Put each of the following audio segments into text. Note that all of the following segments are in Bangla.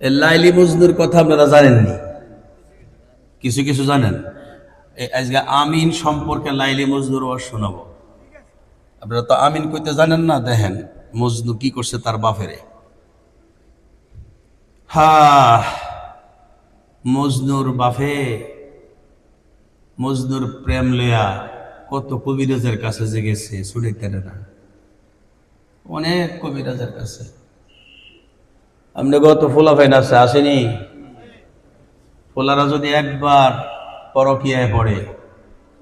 এই লাইলি মজনুর কথা আপনারা জানেননি? কিছু কিছু জানেন? আজকে আমিন সম্পর্কে লাইলি মজনুর ওয়াজ শোনাবো। আপনারা তো আমিন কইতে জানেন না। দেখেন মজনু কি করছে তার বাপেরে। হা, মজনুর বাপে মজনুর প্রেম লয়া কত কবিরাজের কাছে যে গেছে ছুটাইতে না, অনেক কবিরাজের কাছে। আপনি গত ফোলা ফাইন আছে আসেনি? ফোলারা যদি একবার পরকিয়ায় পড়ে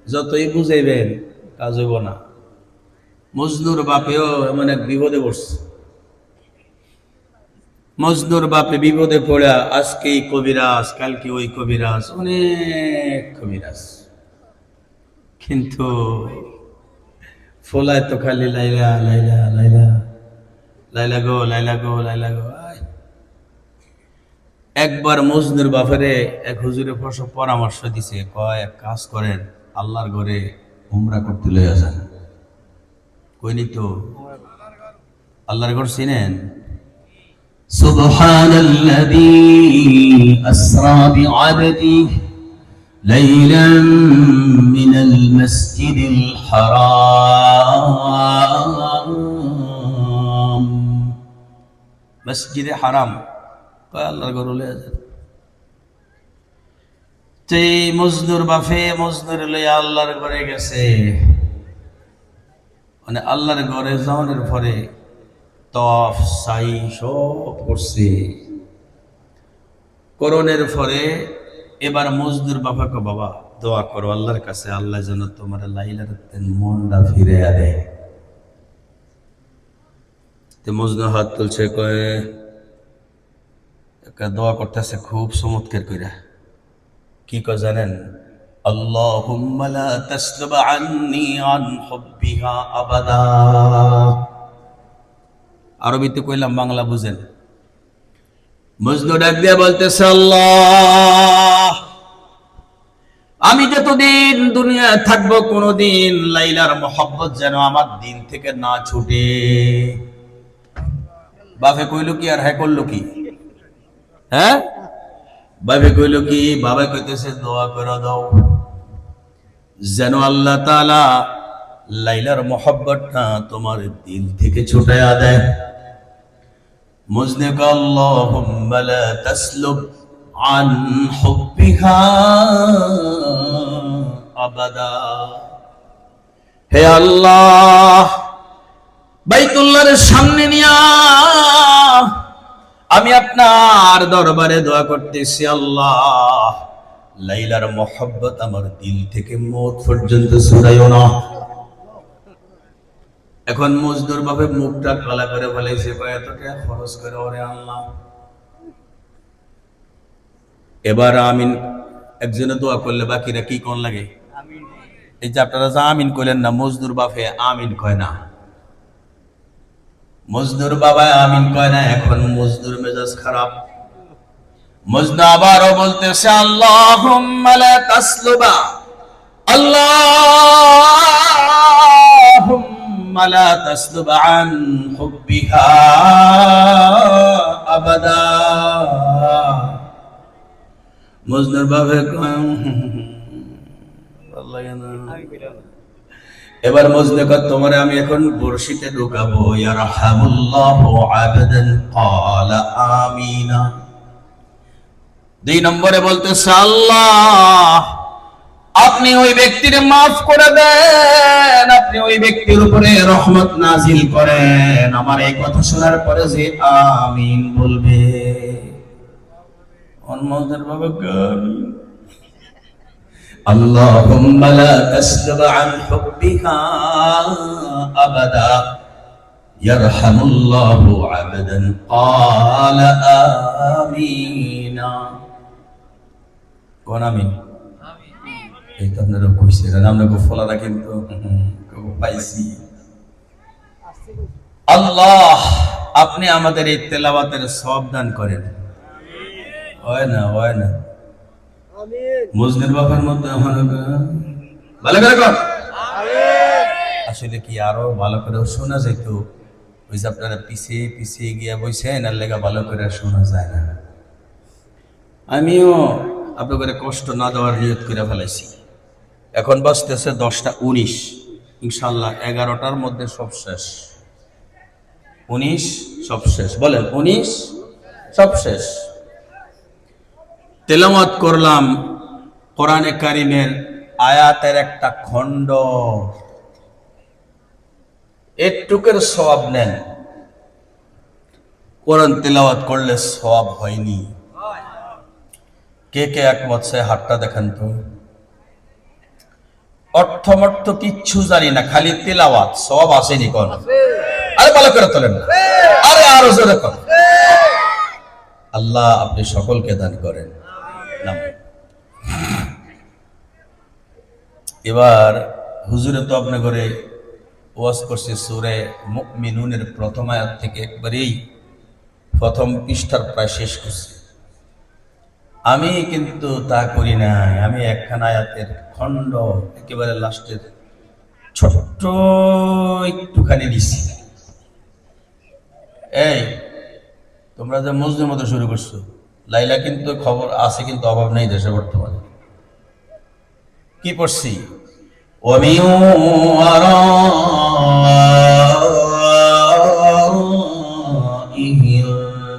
যতই বুঝাইবেন কাজ হইব না। মজনুর বাপেও এমন এক বিপদে পড়ছে। মজনুর বাপে বিপদে পড়া আজকে এই কবিরাজ, কালকে ওই কবিরাজ, অনেক কবিরাজ, কিন্তু ফোলায় তো খালি লাইলা লাইলা লাইলা, লাইলা গো লাইলা গো লাইলা গো। একবার মজনুর বাপেরে এক হুজুরে পরামর্শ দিছে, কয় এক কাজ করেন, আল্লাহর ঘরে উমরা করতে লইয়া যান। কইনি তো আল্লাহর ঘর চিনেন? সুবহানাল্লাযী আসরা বিআবদিহি লাইলান মিনাল মাসজিদিল হারাম। মসজিদে হারাম আল্লাহর ঘর লইয়া যান। সেই মজনুর বাপে মজনুর লইয়া আল্লাহর ঘরে গেছে। মানে আল্লাহর ঘরে যাওয়ার পরে তফ সাই সব করছে। করণের পরে এবার মজনুর বাবাকে, বাবা দোয়া করো আল্লাহর কাছে, আল্লাহ যেন তোমার লাইলার মনটা ফিরে আনে। মজনু হাত তুলছে, কয়ে দোয়া করতেছে খুব চমৎকার কইরা। কি কয় জানেন? আল্লাহুম্মা লা তাসলুব আন্নী আন হুব্বিহা আবাদা। আরবিতে কইলাম, বাংলা বুঝেন। মজনু ডাক দিয়া বলতেছে, আল্লাহ আমি যতদিন দুনিয়ায় থাকবো কোনদিন লাইলার মহব্বত যেন আমার দিল থেকে না ছুটে। বাপে কইল কি আর হ্যাঁ করলো কি? হ্যাঁ, বাপে কইল কি? বাবা কইতেছে দোয়া করে দাও যেন আল্লাহ তাআলা লাইলার মহব্বতটা তোমার দিল থেকে ছুটায়া দেয়। মজনু কয়, আল্লাহুম্মা লা তাসলুব আন হুব্বিহা আবাদা। হে আল্লাহ, বাইতুল্লাহর সামনে নিয়া আমি আপনার দরবারে দোয়া করতেছি, আল্লাহ লাইলার মহব্বত আমার দিল থেকে মওত পর্যন্ত ছুটাইও না। এখন মজদুর বাপে মুখটা কালা করে ফেলাইছে, এত টাকা খরচ করে ওরে আল্লাহ। এবার আমিন একজনে দোয়া করলে বাকিরা কি কোন লাগে? এই যে আপনারা যা আমিন কইলেন না, মজদুর বাপে আমিন কয় না, মজদুর বাবা আমিন কয় না। এখন মজদুর মেজাজ খারাপ। মজনু আবারও বলতেছে, আল্লাহুম্মা লা তাসলুবা, আল্লাহুম্মা লা তাসলুবা আন হুব্বিহা আবাদা। মজনুর বাবা এবার মজনু কয়, তোমারে আমি এখন বর্ষিতে ঢুকাবো। ইয়ারহামুল্লাহু আবদান ক্বালা আমিনা। 2 নম্বরে বলতেছে, আল্লাহ আপনি ওই ব্যক্তির মাফ করে দেন, আপনি ওই ব্যক্তির উপরে রহমত নাজিল করেন। আমার এই কথা শোনার পরে যে আমিন বলবে, অনুমোদন পাবে। আল্লাহুম্মা লা তাসলুব আন হুব্বিহা আবাদা ইয়ারহামুল্লাহু আবদান ক্বালা আমিনা। কোন আমিন? এই তো আপনারা কইছেন, আমরা ফলারা কিন্তু পাইছি। আল্লাহ আপনি আমাদের এই তেলাওয়াতের সওয়াব দান করেন। হয় না, হয় না। মজনুর বাবার মধ্যে ভালো করে কর। আসলে কি আরো ভালো করে শোনা যেত? ওই যে আপনারা পিছিয়ে পিছিয়ে গিয়া বইছেন, আর লেগা ভালো করে শোনা যায় না। আমিও আপনাদের কষ্ট না দেওয়ার নিয়ত করে ফেলাইছি। এখন বাজতেছে 10টা 19, ইনশাল্লাহ 11টার মধ্যে সব শেষ। 19 সব শেষ, বলেন 19 সব শেষ। তেলাওয়াত করলাম কোরআনে কারিমের আয়াতের একটা খণ্ড, একটুকের সওয়াব নেন। কোরআন তেলাওয়াত করলে সওয়াব হয়নি? কে কে একমত সে হাতটা দেখান তো। অর্থমর্থ কিচ্ছু জানি না, খালি তেলাওয়াত, সওয়াব আসেনি কোন? আরে ভালো করে তোলেন না, আরে আরো জোরে কর। আল্লাহ আপনি সকলকে দান করেন। এবার হুজুরে তো আপনার ঘরে ওয়াজ করছে সূরা মুমিনুনের প্রথম আয়াত থেকে একবারেই প্রথম পৃষ্ঠার প্রায় শেষ করছে। আমি কিন্তু তা করি নাই, আমি একখানা আয়াতের খণ্ড একেবারে লাস্টের ছোট্ট একটুখানি দিছি। এই তোমরা যে মসজিদের মতো শুরু করছো, লাইলা কিন্তু খবর আছে, কিন্তু অভাব নেই দেশে বর্তমানে। কি পড়ছি? ومن ورائهم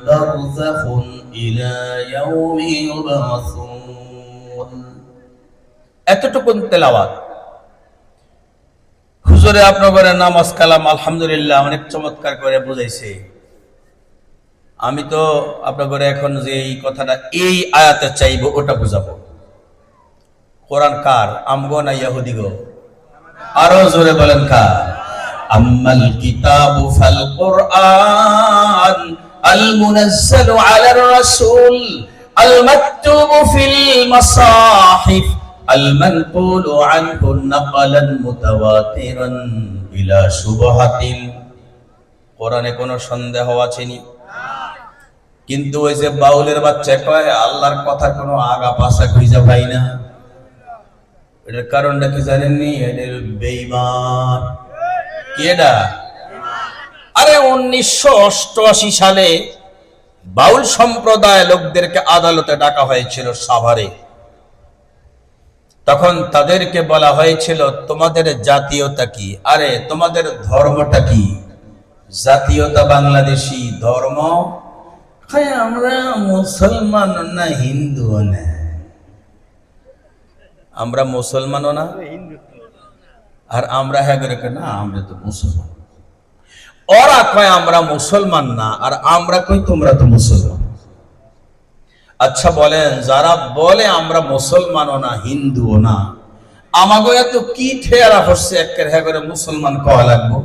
برزخ إلى يوم يبعثون। এতটুকুন তেলাওয়াত হুজুরে আপনার নামাজ কালাম আলহামদুলিল্লাহ অনেক চমৎকার করে বুঝাইছে। আমি তো আপনার এখন যে এই কথাটা এই আয়াতে চাইবো ওটা বুঝাবো। কোরআন কার? আমগো না ইহুদি গো? আরো জোরে বলেন কার? আম্মাল কিতাবু ফাল কুরআন আল মুনাজ্জালু আলার রাসূল আল মাকতুবু ফিল মাসাহিফ আল মানকুলু আনহু নাকলান মুতাওয়াতিরান বিলা শুবহাতিন। কোরআনে কোনো সন্দেহ আছে নি? কিন্তু ওই যে বাউলের বাচ্চা কয় আল্লাহর কথার কোনো আগা পাছা খুঁজে পাই না। এটার কারণটা কি জানেননি? এদের বেঈমান। কেডা? আরে 1988 সালে বাউল সম্প্রদায় লোকদেরকে আদালতে ডাকা হয়েছিল সাভারে। তখন তাদেরকে বলা হয়েছিল তোমাদের জাতীয়তা কি? আরে তোমাদের ধর্মটা কি? জাতীয়তা বাংলাদেশি, ধর্ম আমরা মুসলমান না হিন্দু না। আমরা মুসলমানও না, আর আমরা হ্যাঁ করে না আমরা তো মুসলমান। ওরা কয় আমরা মুসলমান না, আর আমরা কই তোমরা তো মুসলমান। আচ্ছা বলেন, যারা বলে আমরা মুসলমানও না হিন্দুও না, আমাকে এত কি ঠেয়ারা হচ্ছে একের হ্যাঁ করে মুসলমান কওয়া লাগবো?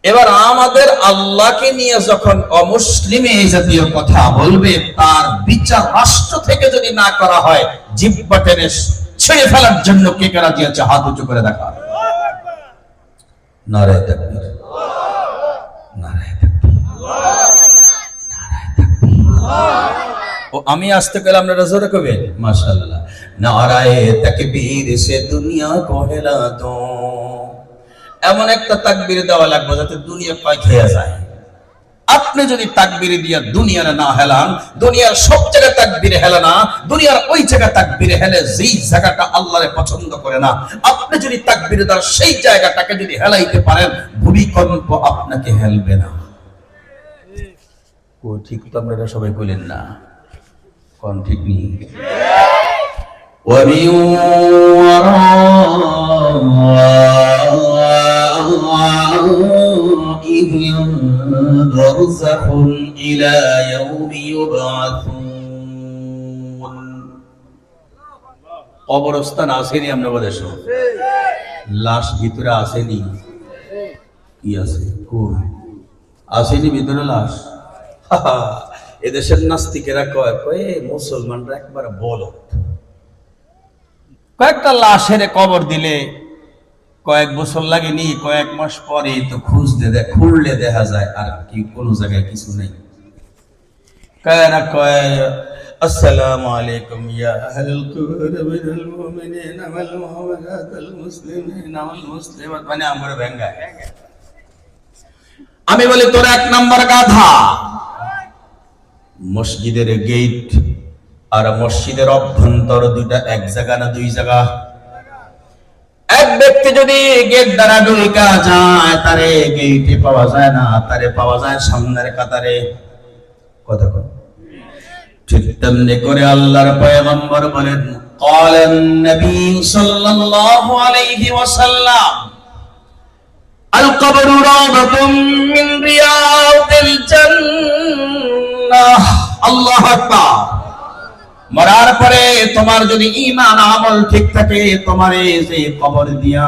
এবার আমাদের আল্লাহকে নিয়ে যখন অমুসলিমে এই জাতীয় কথা বলবে, তার বিচার রাষ্ট্র থেকে যদি না করা হয়, জিহ্বা টেনে ছেড়ে ফেলার জন্য কে কে রাজি আছে? হাত উঁচু করে দেখা। নারায়ে তাকবীর, নারায়ে তাকবীর, নারায়ে তাকবীর। ও আমি আসতে গেলে আপনারা জোরে কবেন মাশাআল্লাহ। নারায়ে তাকবীর সে দুনিয়া কো হেলা দো। এমন একটা তাকবীর দেওয়া লাগবে যাতে দুনিয়া পায় খেয়ে যায়। আপনি যদি তাকবীরে দিয়ে দুনিয়ার না হেলান, দুনিয়ার সব জায়গায় তাকবীরে হেলে না, দুনিয়ার ওই জায়গা তাকবীরে হেলে যেই জায়গাটা আল্লাহরে পছন্দ করে না, আপনি যদি তাকবীরে দেওয়ার সেই জায়গাটাকে যদি হেলাইতে পারেন, ভূমিকম্প আপনাকে হেলবে না। ও ঠিক তো আপনারা সবাই বলেন না, কোন ঠিক নেই। ومن ورائهم برزخ إلى يوم يبعثون। কবরস্থান আসেনি আমরা বলেছ, লাশ ভিতরে আসেনি। কি আছে? কই আসেনি ভিতরে লাশ? এদেশের নাস্তিকেরা কয় মুসলমানরা একবার বলো, কয়েকটা লাশের কবর দিলে কয়েক বছর লাগেনি, কয়েক মাস পরে তো খুললে দেখা যায় আর কি কোনো জায়গায় কিছু নেই। কায়না কয় আসসালামু আলাইকুম ইয়া আহলাল কুবুর মিনাল মুমিনিনা ওয়াল মুমিনাতিল মুসলিমিনা ওয়াল মুসলিমাত, মানে আমরা ভেঙ্গা। আমি বলি তোর এক নাম্বার গাধা, মসজিদের গেট আর মসজিদের অভ্যন্তর দুইটা এক জায়গা না দুই জায়গা? এক ব্যক্তি যদি গেট দ্বারা ঢুকা যায় তারে গেটে পাওয়া যায় না, তারে পাওয়া যায় সামনের কাতারে। কথা কন। ঠিক তেমনি করে আল্লাহর পয়গম্বর বলেন, ক্বালান নবী সাল্লাল্লাহু আলাইহি ওয়াসাল্লাম, আল কবরু রাওদাতুম মিন রিয়াদিল জান্নাহ। আল্লাহু আকবার। মরার পরে তোমার যদি ঈমান আমল ঠিক থাকে, তোমারে যে কবর দিয়া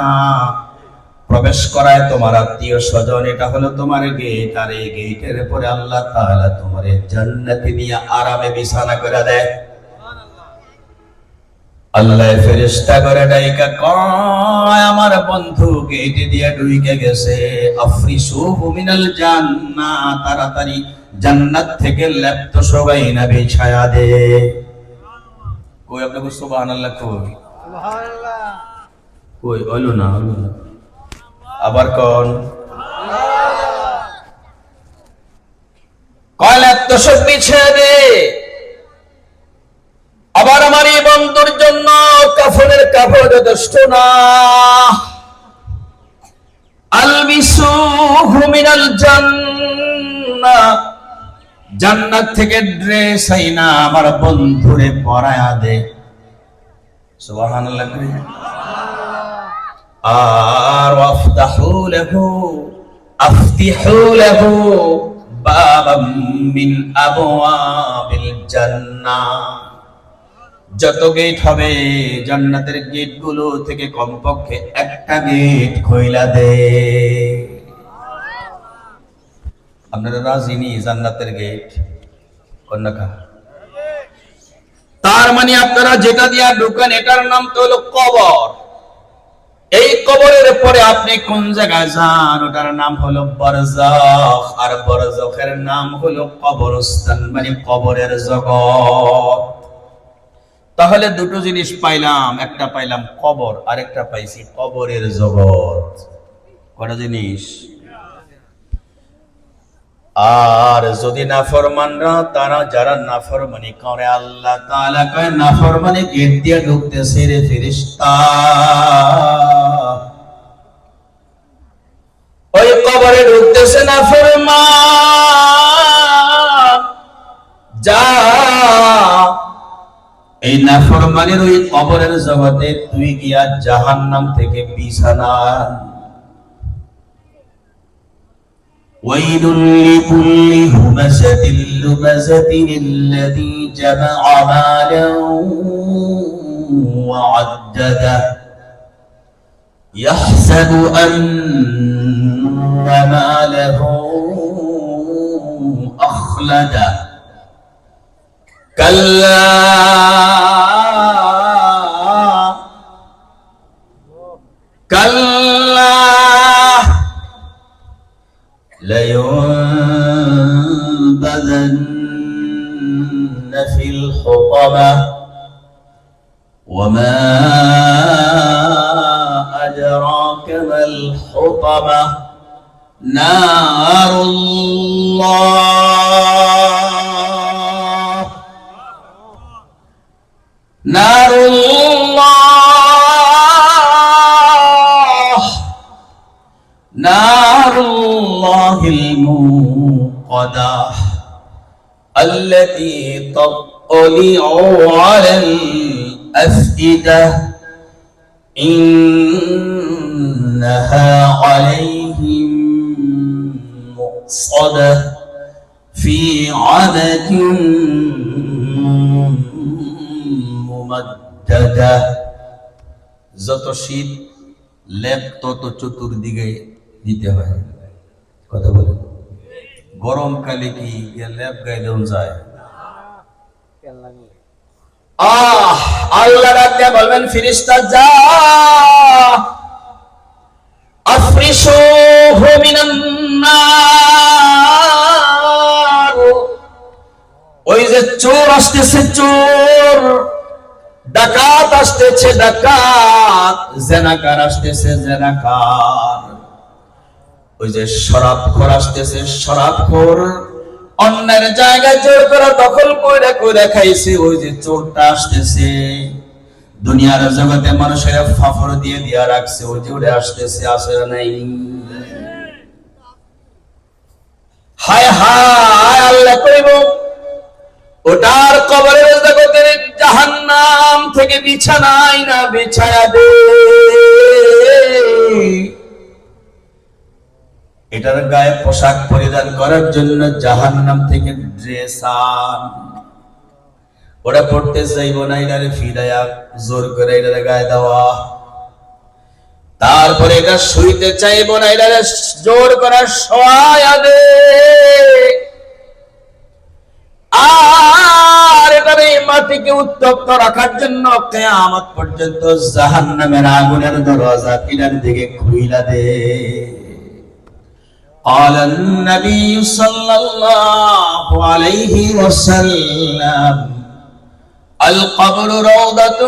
প্রবেশ করায় তোমার আত্মীয় স্বজন, এটা হলো তোমার গেট। আর এই গেটের পরে আল্লাহ তাআলা তোমারে জান্নাতে নিয়ে আরামে বিছানা করে দেয়। আল্লাহ ফেরেশতা করে ডাইকা কয়, আমার বন্ধু গেটে দিয়া ঢুকে গেছে, আফরিসুহু মিনাল জান্নাহ, তাড়াতাড়ি জান্নাত থেকে লেপ্ত সবাই না বিছায়া দে। কই আপনাকে সুবহানাল্লাহ কই? সুবহানাল্লাহ কই? হলো না, হলো না। আবার কোন কয়লা তো সব বিছিয়ে দে। আবার আমার এই বন্ধুর জন্য কাফনের কাপড় যথেষ্ট না, আলবিসুহু মিনাল জান্নাহ, জান্নাত থেকে ড্রেস আইনা আমার বন্ধুরে পরায়া দে। সুবহানাল্লাহ। আর আফতাহু লাহু বাবাম মিন আবওয়াবিল জান্নাহ, যত গেট হবে জান্নাতের গেট গুলো থেকে কমপক্ষে একটা গেট খোলা দে। আপনারা রাজি নি জান্নাতের গেট কোনটা? তার মানে আপনারা যেটা দিয়া ঢুকেন এটার নাম তো হলো কবর। এই কবরের পরে আপনি কোন জায়গায় যান ওটার নাম হলো বারজাখ, আর বারজাখের নাম হলো কবরস্থান, মানে কবরের জগৎ। তাহলে দুটো জিনিস পাইলাম, একটা পাইলাম কবর, আর একটা পাইছি কবরের জগৎ। কটা জিনিস? আর যদি নাফরমানরা, তারা যারা নাফরমানি করে, আল্লাহ তাআলা কয় নাফরমানি গেট দিয়ে ঢুকতেছে রে ফেরেশতা, ওই কবরে ঢুকতেছে নাফরমান, যা এই নাফরমানের ওই কবরের জগতে তুই গিয়া জাহান্নাম থেকে বিছানা। ويل لكل همزة لمزة الذي جمع مالا وعدده يحسب أن ماله أخلده كلا كلا لينبذن في الحطمة وما أدراك ما الحطمة نار الله نار الله نار الله الموقدة التي تطلع على الأفئدة إنها عليهم مؤصدة في عمد মুমাদ্দাদা। যত শীত লেপ তত চতুর্দিকে দিতে হয়। কথা বলে গরমকালে কি লেপ গায়ে দেওয়া যায়? আল্লাহ রাতে বলবেন ফেরেশতা যা আফরিসুহু মিনান নার, ওই যে চোর আসতেছে চোর, ডাকাত আসতেছে ডাকাত, জেনাকার আসতেছে জেনাকার, ওই যে শরাবখোর আসতেছে শরাবখোর, অন্যের জায়গায় জোর করে দখল করে করে খাইছে। ওই যে চোরটা আসতেছে, দুনিয়ার জগতে মানুষের ফাফর দিয়ে দিয়া রাখছে, ওই যে উড়ে আসতেছে, আসে নাই? হায় হায়, আল্লাহ কইব ওটার কবরের জগতে জাহান্নাম থেকে বিছানায় না বিছায়া দে, এটার গায়ে পোশাক পরিধান করার জন্য জাহান্নাম থেকে ড্রেস আন। ওরা পড়তে চাইব না, এটারে ফিরাইয়া জোর করে এটারে গায়ে দেওয়া। তারপরে এটা শুইতে চাইব না, এটারে জোর করে শোয়া দে। আর এটারে মাটিকে উত্তপ্ত রাখার জন্য কিয়ামত পর্যন্ত জাহান্নামের আগুনের দরজা পিলার দিকে খুইলা দে। قال النبي صلى الله عليه وسلم القبر روضة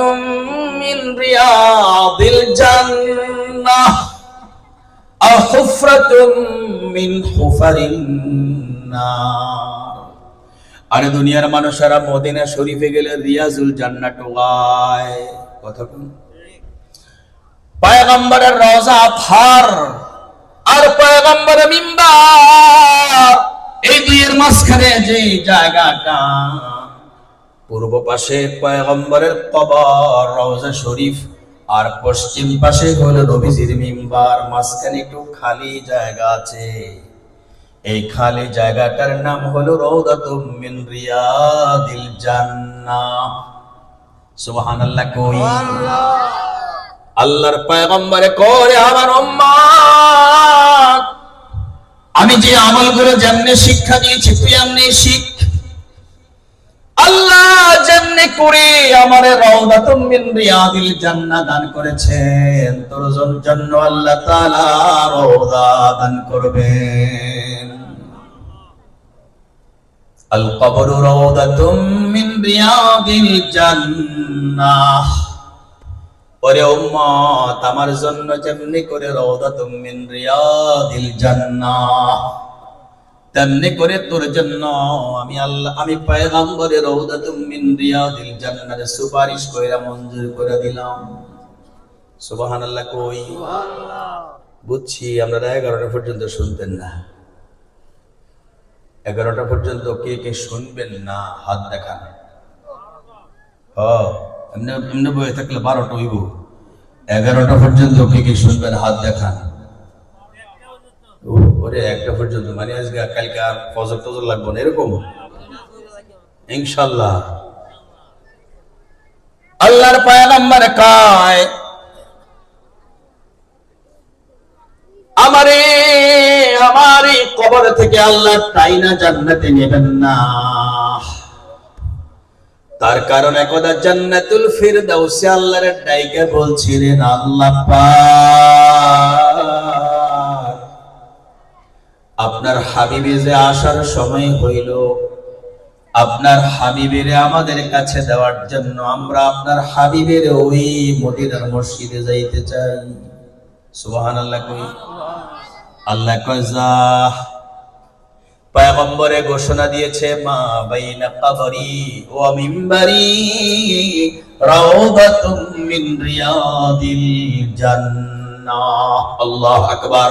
من رياض الجنة أو حفرة من حفر النار। আরে দুনিয়ার মানুষেরা মদিনা শরীফে গেলে রিয়াজুল জান্নাত গায়, কথা কোন? পয়গম্বরের রওজা আতহার আর পয়গম্বরের মিম্বার, এই দুইয়ের মাঝখানে যে জায়গাটা, পূর্ব পাশে পয়গম্বরের কবর রওজা শরীফ, আর পশ্চিম পাশে হলো নবীজির মিম্বার, মাঝখানে একটু খালি জায়গা আছে। এই খালি জায়গাটার নাম হলো রাউদাতুম মিন রিয়াদিল জান্নাহ। সুবহানাল্লাহ কই? আল্লাহর পয়গম্বরে করে আমার উম্মত, আমি যে আমলগুলো যেমনে শিক্ষা দিয়েছি তুই এমনি শিখ। আল্লাহ যেমনি করে আমারে রাউদাতুম মিন রিয়াদিল জান্নাহ দান করেছেন, তোর জন্য আল্লাহ তাআলা রাউদা দান করবেন। আল কবরু রাউদাতুম মিন রিয়াদিল জান্নাহ। ওরে উম্মত, আমার জন্য যেমনি করে রাউদাতুম মিন রিয়াদিল জান্নাহ, তেমনি করে তোর জন্য আমি আল্লাহ, আমি পয়গম্বরে রাউদাতুম মিন রিয়াদিল জান্নাহ সুপারিশ কইরা মঞ্জুর করে দিলাম। সুবহানাল্লাহ কই? বুঝছি আপনারা 11টা পর্যন্ত শুনতেন না। 11টা পর্যন্ত কে কে শুনবেন না হাত দেখান। এমনি এমনি বয়ে থাকলে 12টা হইব। 11টা পর্যন্ত কে কে শুনবেন হাত দেখান। ওরে 1টা পর্যন্ত, মানে আজকে কালকে আর ফজর টজর লাগবো না এরকম ইনশাআল্লাহ। আল্লাহর পয়গম্বর কয় আমারে কবর থেকে আল্লাহ টাইনা জান্নাতে নেবেন না। তার কারণ একদা জান্নাতুল ফিরদাউসে আল্লাহর ডাইকে বলছিলেন, আল্লাহ পাক আপনার হাবিবে যে আসার সময় হইল, আপনার হাবিবের আমাদের কাছে দেওয়ার জন্য আমরা আপনার হাবিবের ওই মদিনার মসজিদে যাইতে চাই। সুবহানাল্লাহ কই? আল্লাহ কয় যা। পয়গম্বরে ঘোষণা দিয়েছে, মা বাইনা কবরি ওয়া মিম্বারি রাউদাতুম মিন রিয়াদিল জান্নাহ। আল্লাহু আকবার।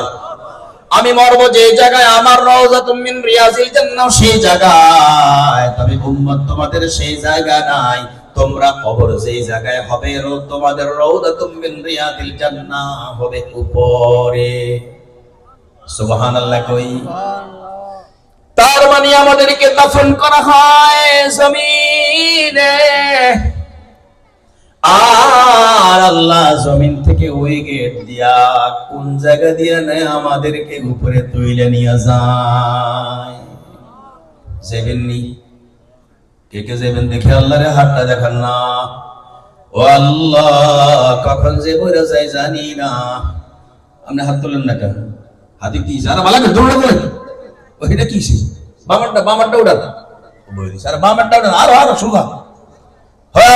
আমি মরবো যে জায়গায় আমার রাউদাতুম মিন রিয়াদিল জান্নাহ, সেই জায়গায়, তবে উম্মত তোমাদের সেই জায়গা নাই। তোমরা কবর যেই জায়গায় হবে, তোমাদের রাউদাতুম মিন রিয়াদিল জান্নাহ হবে উপরে। সুবহানাল্লাহ কই? তার মানে আমাদেরকে দাফন করা হয় জমিনে, আর আল্লাহ জমিন থেকে ওই গেট দিয়া কোন জায়গা দিয়া নেয় আমাদেরকে উপরে তুইলে নিয়ে যায়। যাবেননি? কে কে যাবেন দেখে আল্লাহরে হাতটা দেখান না। ও আল্লাহ, কখন যে বইরা যায় জানি না। আপনি হাত তোলেন না কেন? হাতে কি যারা ভালো করে দৌড়ে বলেন, ওইটা কি বামারটা উড়ান, বামারটা উড়ান, আরো সুগা।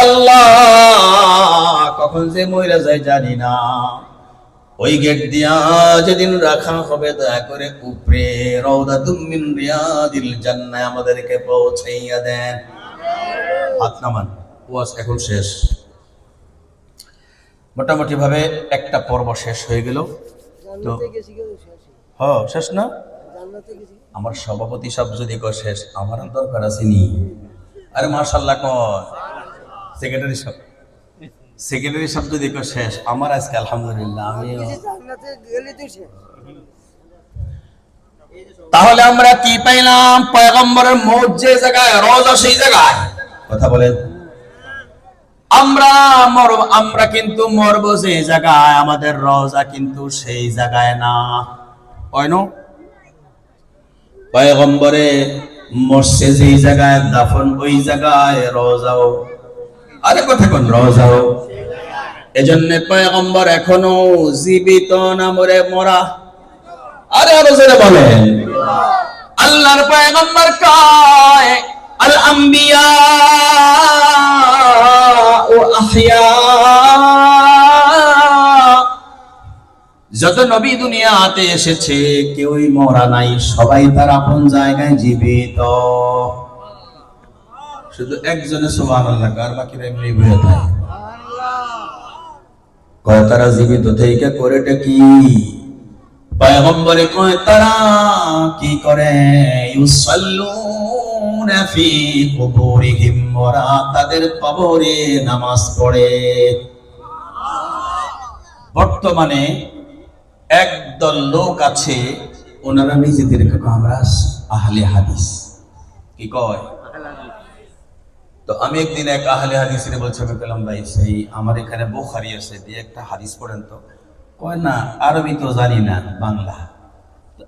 আল্লাহ, কখন যে মইরা যায় জানি না। ওই গেট দিয়া যেদিন রাখা হবে দয়া করে উপরে রাউদাতুম মিন রিয়াদিল জান্নাহ আমাদেরকে পৌঁছাইয়া দেন। হাত নামান। ওয়াজ এখন শেষ, মোটামুটি ভাবে একটা পর্ব শেষ হয়ে গেল। তো শেষ না? আমার সভাপতি সাহেব যদি কয় শেষ, আমার দরকার আছে নি? আরে মাশাআল্লাহ কয় সেক্রেটারি সাহেব, সেক্রেটারি সাহেব যদি কয় শেষ, আমার আজকে আলহামদুলিল্লাহ আমি। তাহলে আমরা কি পাইলাম? পয়গম্বরের মৌত যে জায়গায়, রওজা সেই জায়গায়। কথা বলেন। আমরা কিন্তু মরব যে জায়গায়, আমাদের রওজা কিন্তু সেই জায়গায় না। কয়নো পয়গম্বরে মরছে যেই জায়গায়, দাফন ওই জায়গায়, রওজাও। আরে কথা কোন? রওজাও। এজন্য পয়গম্বর এখনো জীবিত না মরে মরা? আরে আরো জোরে বলেন। আল্লাহর পয়গম্বর কয় আল আম্বিয়া ও আহইয়া, যত নবী দুনিয়াতে এসেছে কেউই মরা নাই, সবাই তার আপন জায়গায় জীবিত। শুধু একজনে সুবহানাল্লাহ, আর বাকিরা এমনি বসে থাকে। কয় তারা জীবিত থেকে করেটা কি? পয়গম্বরে কয় তারা কি করে? ইউসাল্লুনা ফি কুবুরিহিম, ওরা তাদের কবরে নামাজ পড়ে। বর্তমানে একদল লোক আছে, ওনারা নিজেদেরকে আমরা আহলে হাদিস। কি কয়? তো আমি একদিন এক আহলে হাদিসের বলছি, আমি বললাম ভাই সেই আমার এখানে বুখারী আছে, দিয়ে একটা হাদিস পড়েন তো। কয় না আরবি তো জানি না, বাংলা।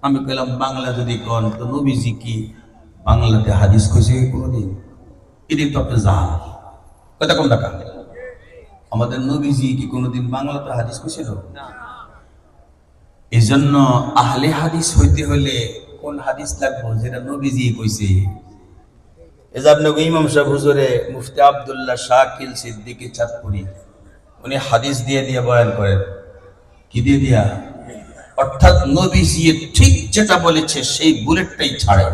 আমি বললাম বাংলা যদি কোন তো নবীজি কি বাংলাতে হাদিস কইছে কোনদিন? এদিন তো আপনি জান কথা কোন টাকা, আমাদের নবীজি কি কোনদিন বাংলাতে হাদিস কইছিল? এই জন্য আহলে হাদিস হইতে হলে কোন হাদিস লাগবো? যেটা নবীজি কইছে। ইমাম সাহেব হুজুরে মুফতি আব্দুল্লাহ শাকিল সিদ্দিকী চাঁদপুরি, উনি হাদিস দিয়ে দিয়ে বয়ান করেন। কি দিয়ে দিয়া? অর্থাৎ নবীজি ঠিক যেটা বলেছে সেই বুলেটটাই ছাড়ে।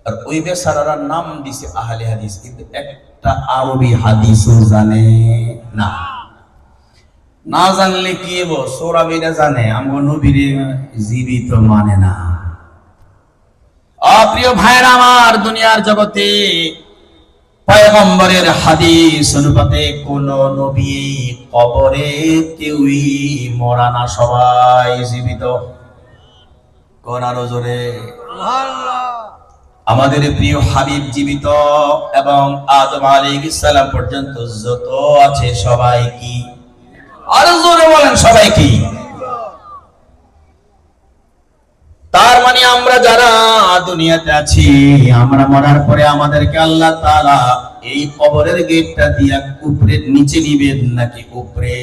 আর ওই বেচারারা নাম দিছে আহলে হাদিস, কিন্তু একটা আরবি হাদিসও জানে না। না জানলে কি হবো? সোরাবিরা জানে, আমগো নবীর জীবিত মানে না। প্রিয় ভাইরা আমার, দুনিয়ার জগতে পয়গম্বরের হাদিস অনুপাতে কোন নবী কবরে কেউই মরা না, সবাই জীবিত। কোন আরো জোরে? আমাদের প্রিয় হাবিব জীবিত, এবং আদম আলাইহিস সালাম পর্যন্ত যত আছে সবাই কি? আরো জোরে বলেন, সবাই কি? তার মানে আমরা যারা দুনিয়াতে আছি, আমরা মরার পরে আমাদেরকে আল্লাহ তাআলা এই কবরের গেটটা দিয়া উপরে নিচে নিবেন নাকি উপরে?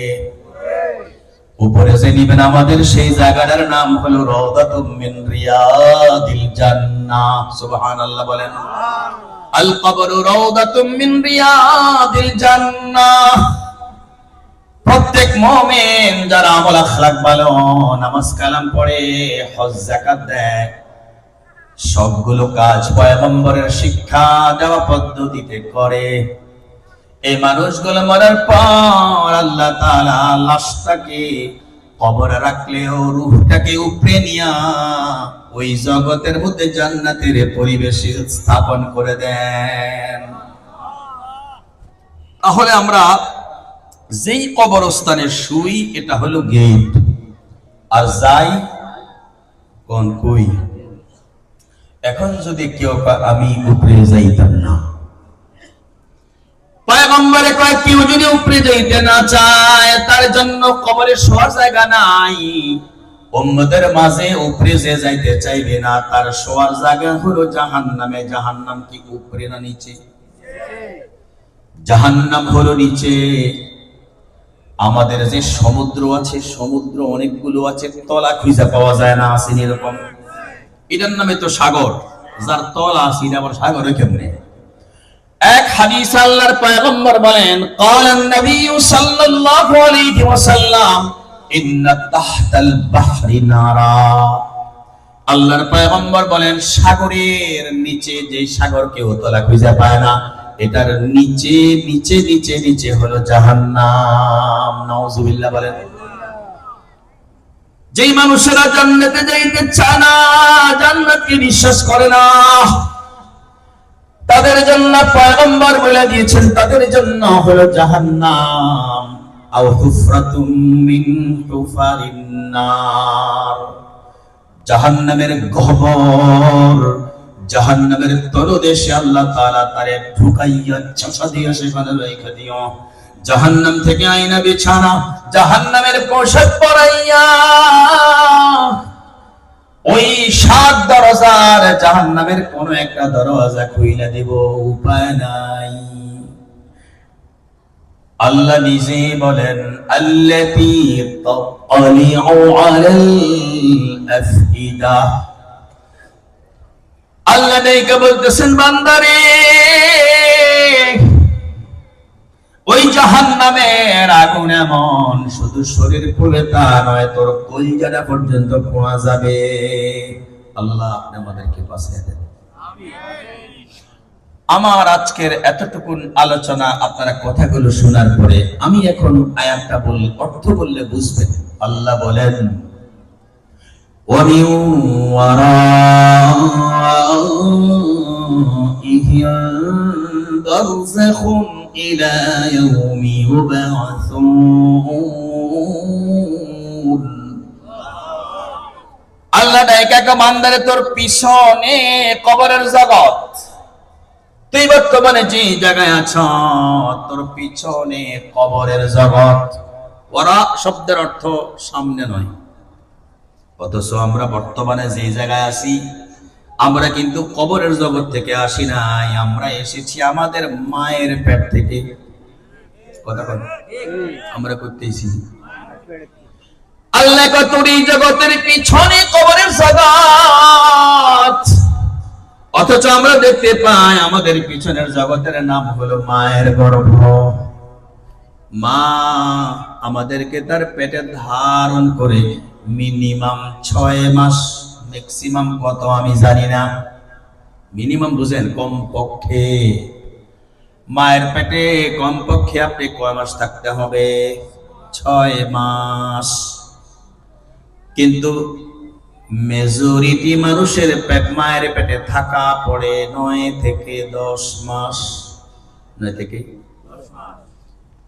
উপরে যে নিবেন, আমাদের সেই জায়গাটার নাম হলো রাউদাতুম মিন রিয়াদিল জান্নাহ। সুবহানাল্লাহ বলেন। আল কবরু রাউদাতুম মিন রিয়াদিল জান্নাহ। প্রত্যেক মুমিন যারা আমল আখলাক ভালো, নামাজ কালাম পড়ে, হজ যাকাত দেয়, সবগুলো কাজ পয়গম্বরের শিক্ষা দেওয়া পদ্ধতিতে করে, এই মানুষগুলো মরার পর আল্লাহ তাআলা লাশটাকে কবরে রাখলেও রূহটাকে উপরে নিয়া ওই জগতের মধ্যে জান্নাতের পরিবেশে স্থাপন করে দেন। তাহলে আমরা যেই কবরস্থানে শুই, এটা হলো গেট, আর যাই কোন কই। এখন যদি কেউ আমি উপরে যাইতাম না, পয়গম্বরে কয় কেউ যদি উপরে যাইতে না চায়, তার জন্য কবরে শোয়ার জায়গা নাই। উম্মতের মাঝে উপরে যে যাইতে চাইবে না, তার শোয়ার জায়গা হলো জাহান্নামে। জাহান্নাম কি উপরে না নিচে? জাহান্নাম হলো নিচে। আমাদের যে সমুদ্র আছে, সমুদ্র অনেকগুলো আছে, তলা খুঁজে পাওয়া যায় না, আছে এরকম। এটার নামে তো সাগর, যার তলা আছে এটা আবার সাগরে কেমনে? এক হাদিস আল্লাহর পয়গম্বর বলেন, ক্বালান নবী সাল্লাল্লাহু আলাইহি ওয়াসাল্লাম, ইন্না তাহতাল বাহরি নারা। আল্লাহর পয়গম্বর বলেন সাগরের নিচে যে সাগর কেউ তলা খুঁজে পায় না, এটার নিচে নিচে নিচে নিচে হলো জাহান্নাম। নাউজুবিল্লাহ বলেন। যেই মানুষেরা জান্নাতে যাইতে চায় না, জান্নাতকে বিশ্বাস করে না, তাদের জন্য পয়গম্বর বলে দিয়েছেন তাদের জন্য হলো জাহান্নাম। আও হুফরাতুম মিন হুফারিন নার, জাহান্নামের গহ্বর, জাহান্নামের তলদেশে আল্লাহ তাআলা তারে ঢুকাইয়া চাচা দিয়ে সেখানে রেখে দিও। জাহান্নাম থেকে আয়না বিছানা, জাহান্নামের পোশাক পরাইয়া ওই ৭ দরজার জাহান্নামের কোন একটা দরজা খুইলা দিব, উপায় নাই। আল্লাহ নিজে বলেন আল্লাতী তালিউ আলাল আফইদা। আল্লাহ নেইকে বলতেছেন বান্দারে, ওই জাহান্নামের আগুন এমন শুধু শরীর পুড়ে তা নয়, তোর কলিজাটা পর্যন্ত পোড়া যাবে। আল্লাহ আপনি আমাদেরকে বাঁচিয়ে দেন। আমার আজকের এতটুকুন আলোচনা আপনারা কথাগুলো শোনার পরে আমি এখন আয়াতটা অর্থ বললে বুঝবেন। আল্লাহ বলেন وَمِن وَرَائِهِم بَرْزَخٌ إِلَى يَوْمِ يُبْعَثُونَ। আল্লাহ ডাইকা বান্দারে তোর পিছনে কবরের জগৎ, তুই বর্তমানে যে জায়গায় আছো তোর পিছনে কবরের জগৎ। ওরা শব্দের অর্থ সামনে নয়, অথচ আমরা বর্তমানে যে জায়গায় আছি আমরা কিন্তু কবরের জগৎ থেকে আসি নাই, আমরা এসেছি আমাদের মায়ের পেট থেকে। কথা বল, আমরা করতেছি আল্লাহ তোর এই জগতের পিছনে কবরের জগৎ, অথচ আমরা দেখতে পাই আমাদের পিছনের জগতের নাম হলো মায়ের গর্ভ। মা আমাদেরকে তার পেটে ধারণ করে মিনিমাম 6 মাস, ম্যাক্সিমাম কত আমি জানি না, মিনিমাম বুঝেন কমপক্ষে মায়ের পেটে কমপক্ষে আপনি কয় মাস থাকতে হবে? 6 মাস। কিন্তু মেজরিটি মানুষের মায়ের পেটে থাকা পড়ে 9 থেকে 10 মাস, 9 থেকে।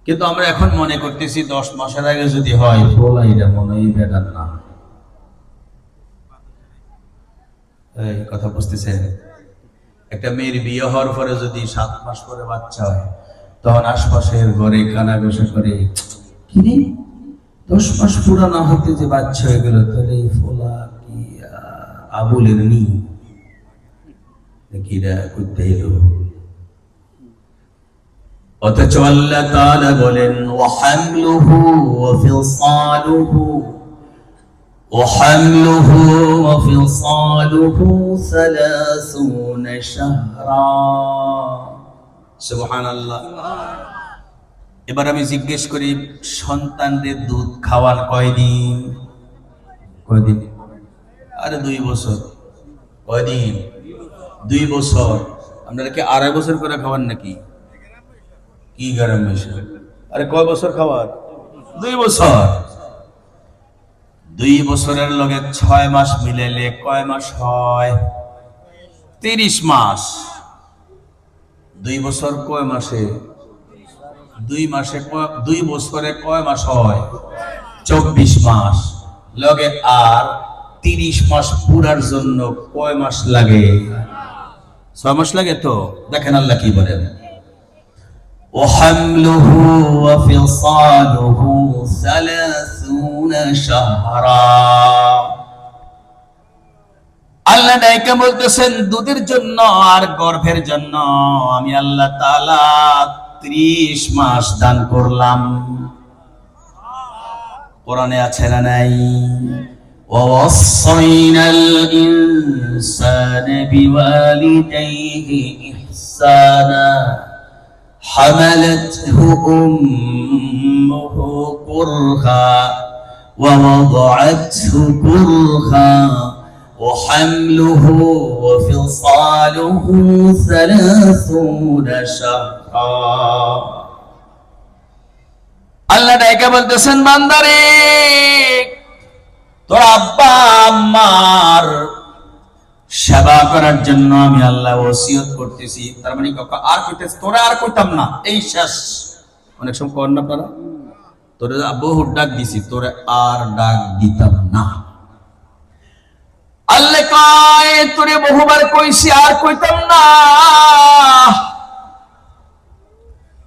কিন্তু আমরা এখন মনে করতেছি 10 মাসের আগে যদি হয় ফলাইটা মনে হয় বেটার না। এই কথা বুঝতেছেন? একটা মেয়ের বিয়ে হওয়ার পরে যদি 7 মাস পরে বাচ্চা হয়, তখন আশপাশের ঘরে কানাঘুষা করে, কিরে 10 মাস পুরা না হতে যে বাচ্চা হয়ে গেল, তাহলে এই ফলা কি আবুলের নি কিরা করতে এলো। অথচ আল্লাহ তাআলা বলেন ওয়াহামলুহু ওয়াফিসালুহু ওয়াফিসালুহু 30 শাহরা। সুবহানাল্লাহ। এবার আমি জিজ্ঞেস করি, সন্তানদের দুধ খাওয়ান কয়দিন? কয়দিন? আরে 2 বছর। কয়দিন? 2 বছর। আপনারা কি 2.5 বছর করে খাওয়ান নাকি? কি গরম বেশি? আরে কয় বছর খাওয়ার? 2 বছর। 2 বছরের লগে 6 মাস মিলাইলে কয় মাস হয়? 30 মাস। 2 বছর কয় মাসে? 2 মাসে 2 বছরে কয় মাস হয়? 24 মাস। লগে আর 30 মাস পুরার জন্য কয় মাস লাগে? 6 মাস লাগে। তো দেখেন আল্লাহ কি বলেন, وحمله وفصاله 30 شهرا। আল্লাহ ডাইকা বলতেছেন দুধের জন্য আর গর্ভের জন্য আমি আল্লাহ তাআলা 30 মাস দান করলাম। কোরআনে আছে না নাই? ووصينا الإنسان بوالديه إحسانا حملته أمه كرها ووضعته كرها وحمله وفصاله 30 شهرا আল্লাহ ডাইকা বলতেছেন বান্দারে তোর আব্বা আম্মার সেবা করার জন্য আমি আল্লাহ ওসিয়ত করতেছি। তার মানে আর কইতেছ তোরা আর কইতাম না, এই শেষ। অনেক সময় কর না পারা তোরে বহু ডাক দিছি, তোরে আর ডাক দিতাম না। আল্লাহ কয় তোরে বহুবার কইছি আর কইতাম না।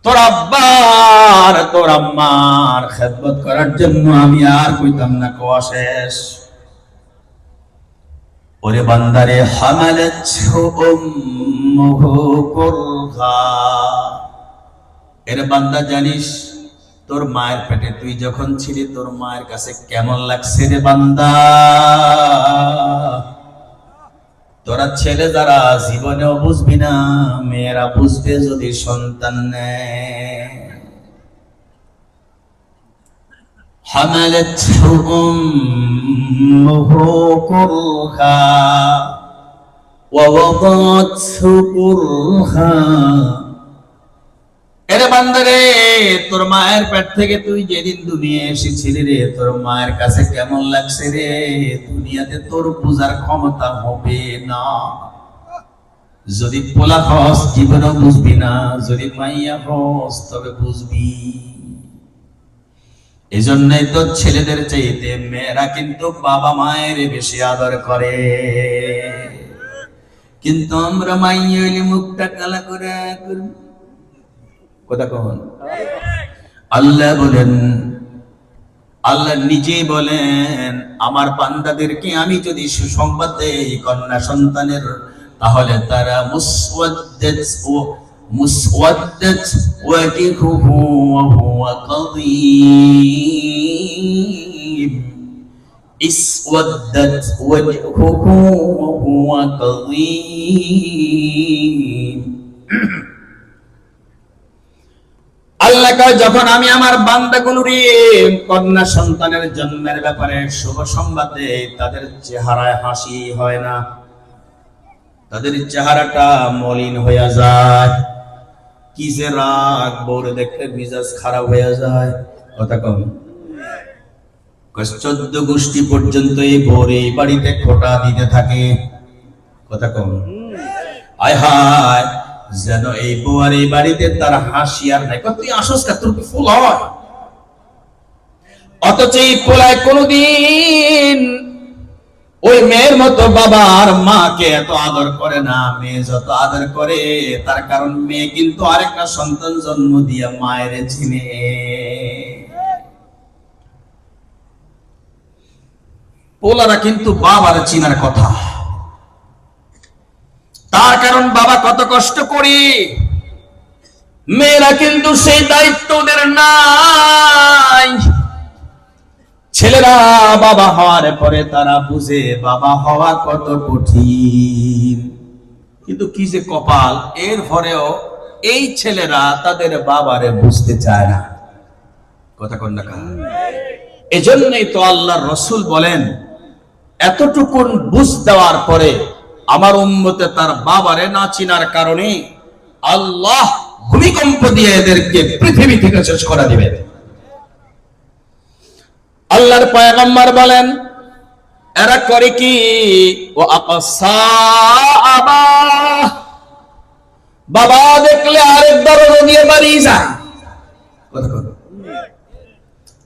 তোর আব্বার তোর আম্মার খেদমত করার জন্য আমি আর কইতাম না, কোয়া শেষ। ওরে বান্দারে হামালাতহু উম্মুহু কুরহা, এর বান্দা জানিস তোর মায়ের পেটে তুই যখন ছিলি তোর মায়ের কাছে কেমন লাগছে রে বান্দা। তোরা ছেলে যারা জীবনেও বুঝবি না, মেয়েরা বুঝবে যদি সন্তান নেয়। হামালাতহু উম্মুহু কুরহা ওয়া ওয়াদাতহু কুরহা, এরে বান্দারে তোর মায়ের পেট থেকে তুই যেদিন দুনিয়া এসেছিলি রে, তোর মায়ের কাছে কেমন লাগছে রে, দুনিয়াতে তোর বুঝার ক্ষমতা হবে না। যদি পোলা হস জীবনও বুঝবি না, যদি মাইয়া হস তবে বুঝবি। এই জন্যই তো ছেলেদের চাইতে মেয়েরা কিন্তু বাবা মায়ের বেশি আদর করে। কিন্তু আমরা মাইয়া হইলে মুখটা কালা করে কথা কন। আল্লাহ বলেন, আল্লাহ নিজে বলেন আমার বান্দাদেরকে আমি যদি সুসংবাদ দেই কন্যা সন্তানের, তাহলে তারা মুসওয়াদ্দাত ওয়াজহুহু ওয়া হুয়া কাযীম, ইসওয়াদ্দাত ওয়াজহুহু ওয়া হুয়া কাযীম। আল্লাহ কয় যখন আমি আমার বান্দাগুলোর কন্যা সন্তানের জন্মের ব্যাপারে শুভ সংবাদ দেই, তাদের চেহারায় হাসি হয় না, তাদের চেহারাটা মলিন হয়ে যায়। কি যে রাগ, বউরে দেখলে মিজাজ খারাপ হয়ে যায়। কথা কম। 14 গোষ্ঠী পর্যন্ত এই বউরে বাড়িতে খোটা দিতে থাকে। কথা কম। আয় হায়, যেন এই বউয়ার এই বাড়িতে তার হাসি আর নাই। তুই আসস কা, তোর কি ফুল হয়? অথচ এই পোলায় কোনদিন ওই মেয়ের মতো বাবা আর মাকে এত আদর করে না। মেয়ে যত আদর করে, তার কারণ মেয়ে কিন্তু আরেকটা সন্তান জন্ম দিয়ে মায়ের চিনে। পোলারা কিন্তু বাবার চিনার কথা, তার কারণ বাবা কত কষ্ট করি। মেয়েরা কিন্তু সেই দায়িত্ব ওদের নাই। ছেলেরা বাবা হওয়ার পরে তারা বুঝে বাবা হওয়া কত কঠিন। কিন্তু কি যে কপাল, এর পরেও এই ছেলেরা তাদের বাবারে বুঝতে চায় না। কথা কন না। এজন্যই তো আল্লাহর রাসূল বলেন, এতটুকুন বুঝ দেওয়ার পরে আমার উম্মতে তার বাবারে না চিনার কারণে আল্লাহ ভূমিকম্প দিয়ে এদেরকে পৃথিবী থেকে শেষ করে দিবে। আল্লাহর পয়গম্বর বলেন, এরা করে কি? ও আকসাবা, বাবা দেখলে আরেক দরজা দিয়ে বাড়ি যায়।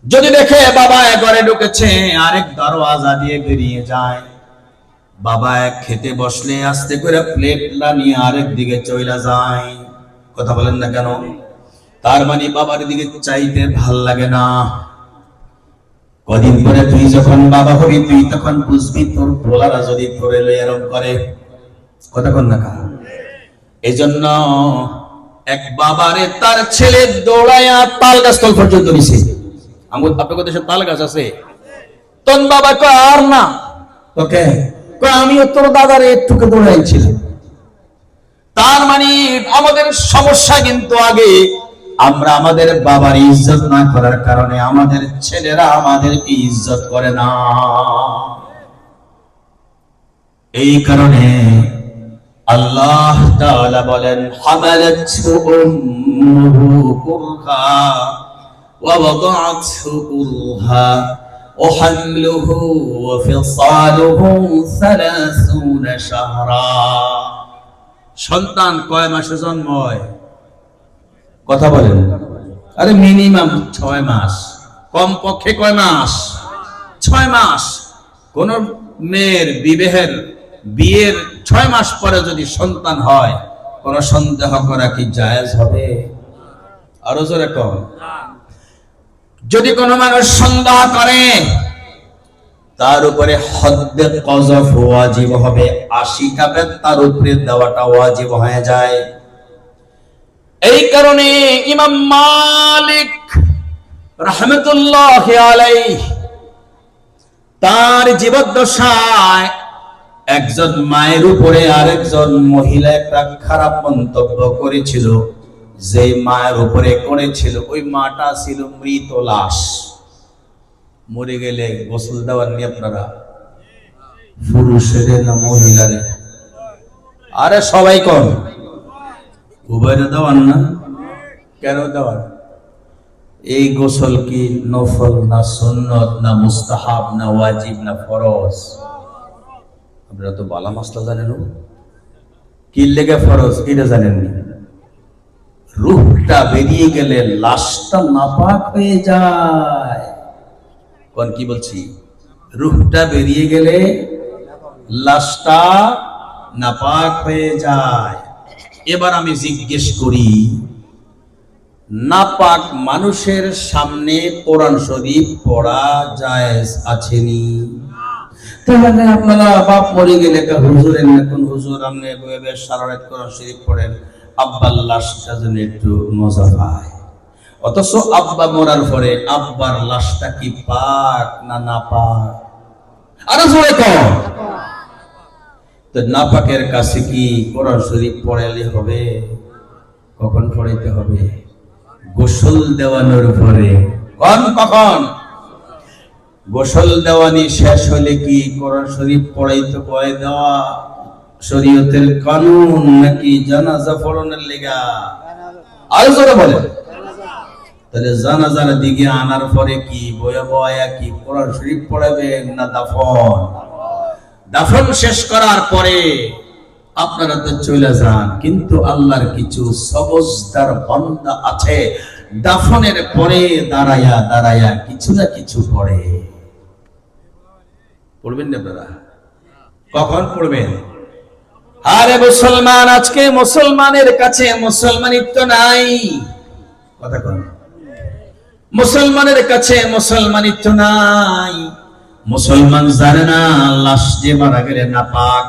যদি দেখে বাবা ঘরে ঢুকেছে, আরেক দরওয়াজা দিয়ে বেরিয়ে যায়। বাবা খেতে বসলে আস্তে করে প্লেটটা নিয়ে আরেক দিকে চলে যায়। কথা বলেন না কেন? তার মানে বাবার দিকে চাইতে ভাল লাগে না। কদিন পরে তুই যখন বাবা হবি, তুই তখন বুঝবি তোর পোলারা যদি তোরে এরকম করে। কথা কন না। এই জন্য এক বাবারে তার ছেলে দৌড়াইয়া তাল গাছ তল পর্যন্ত নিছে। আপনার দেশে তাল গাছ আছে? তখন বাবা কয় আর না, তোকে আমিও তোর দাদারে একটুকে দৌড়াইছিলাম। তার মানে আমাদের সমস্যা কিন্তু আগে আমরা আমাদের বাবার ইজ্জত না করার কারণে আমাদের ছেলেরা আমাদেরকে ইজ্জত করে না। এই কারণে আল্লাহ তাআলা বলেন, হামালাতহু উম্মুহু কুরহা ওয়া ওয়াদাআতহু কুরহা ওয়া হামলুহু ওয়া ফিসালুহু 30 শাহরা। সন্তান কয় মাসে জন্ম হয়? কথা বলেন। আরে মিনিমাম 6 মাস, কম পক্ষে কয় মাস? 6 মাস। কোন মেয়ের বিয়ের 6 মাস পরে যদি সন্তান হয়, কোন সন্দেহ করা কি জায়েজ হবে? আরো জোরে কম। যদি কোনো মানুষ সন্দেহ করে, তার উপরে হদ্দে কযফ ওয়াজিব হবে, 80টা বেত তার উপরে দেওয়াটা ওয়াজিব হয়ে যায়। এই কারণে ইমাম মালিক রাহমাতুল্লাহি আলাইহি তার জীবদ্দশায় একজন মায়ের উপরে আরেকজন মহিলা একটা খারাপ মন্তব্য করেছিল। যে মায়ের উপরে করেছিল, ওই মাটা ছিল মৃত লাশ। মরে গেলে গোসল দেওয়ার নিয়ে আপনারা পুরুষের না মহিলারে? আরে সবাই কোন উভয়ের দেওয়ার না? কেন দেওয়ার? এই গোসল কি নফল না সুন্নত না মুস্তাহাব না ওয়াজিব না ফরজ? আপনারা তো বালা মাসলা জানেন। কি লেগে ফরজ এটা জানেননি? রূহটা বেরিয়ে গেলে লাশটা নাপাক হয়ে যায়। কোন কি বলছি? রূহটা বেরিয়ে গেলে লাশটা নাপাক হয়ে যায়। এবার আমি জিজ্ঞেস করি, নাপাক মানুষের সামনে কোরআন শরীফ পড়া জায়েজ আছেনি? তাহলে আপনারা বাপ মরে গেলে হুজুরের না কোন হুজুর আপনি সারা রাত কোরআন শরীফ পড়েন, আব্বার লাশটা যেন একটু মজা পায়। অথচ আব্বা মরার পরে আব্বার লাশটা কি পাক না নাপাক? আরো জোরে কর। তো নাপাকের কাছে কি কোরআন শরীফ পড়াইলে হবে? কখন পড়াইতে হবে? গোসল দেওয়ানোর পরে। কখন? গোসল দেওয়ানি শেষ হলে কি কোরআন শরীফ পড়াইতে কয় দেওয়া শরীয়তের কানুন নাকি জানাজা পড়ানোর লেগা? আরো জোরে বলেন। তাহলে জানাজার দিকে আনার পরে কি বয়া বয়া কি কোরআন শরীফ পড়াবেন না দাফন? দাফন শেষ করার পরে আপনারা তো চলে যান, কিন্তু আল্লাহর কিছু সবজদার বান্দা আছে, দাফনের পরে দাঁড়ায়া কিছু না কিছু পড়ে। পড়বেন না আপনারা? কখন পড়বেন? আরে মুসলমান, আজকে মুসলমানের কাছে মুসলমানিত্ব নাই। কথা কোন? মুসলমানের কাছে মুসলমানিত্ব নাই। মুসলমান জানে না লাশ যে মারা গেলে নাপাক।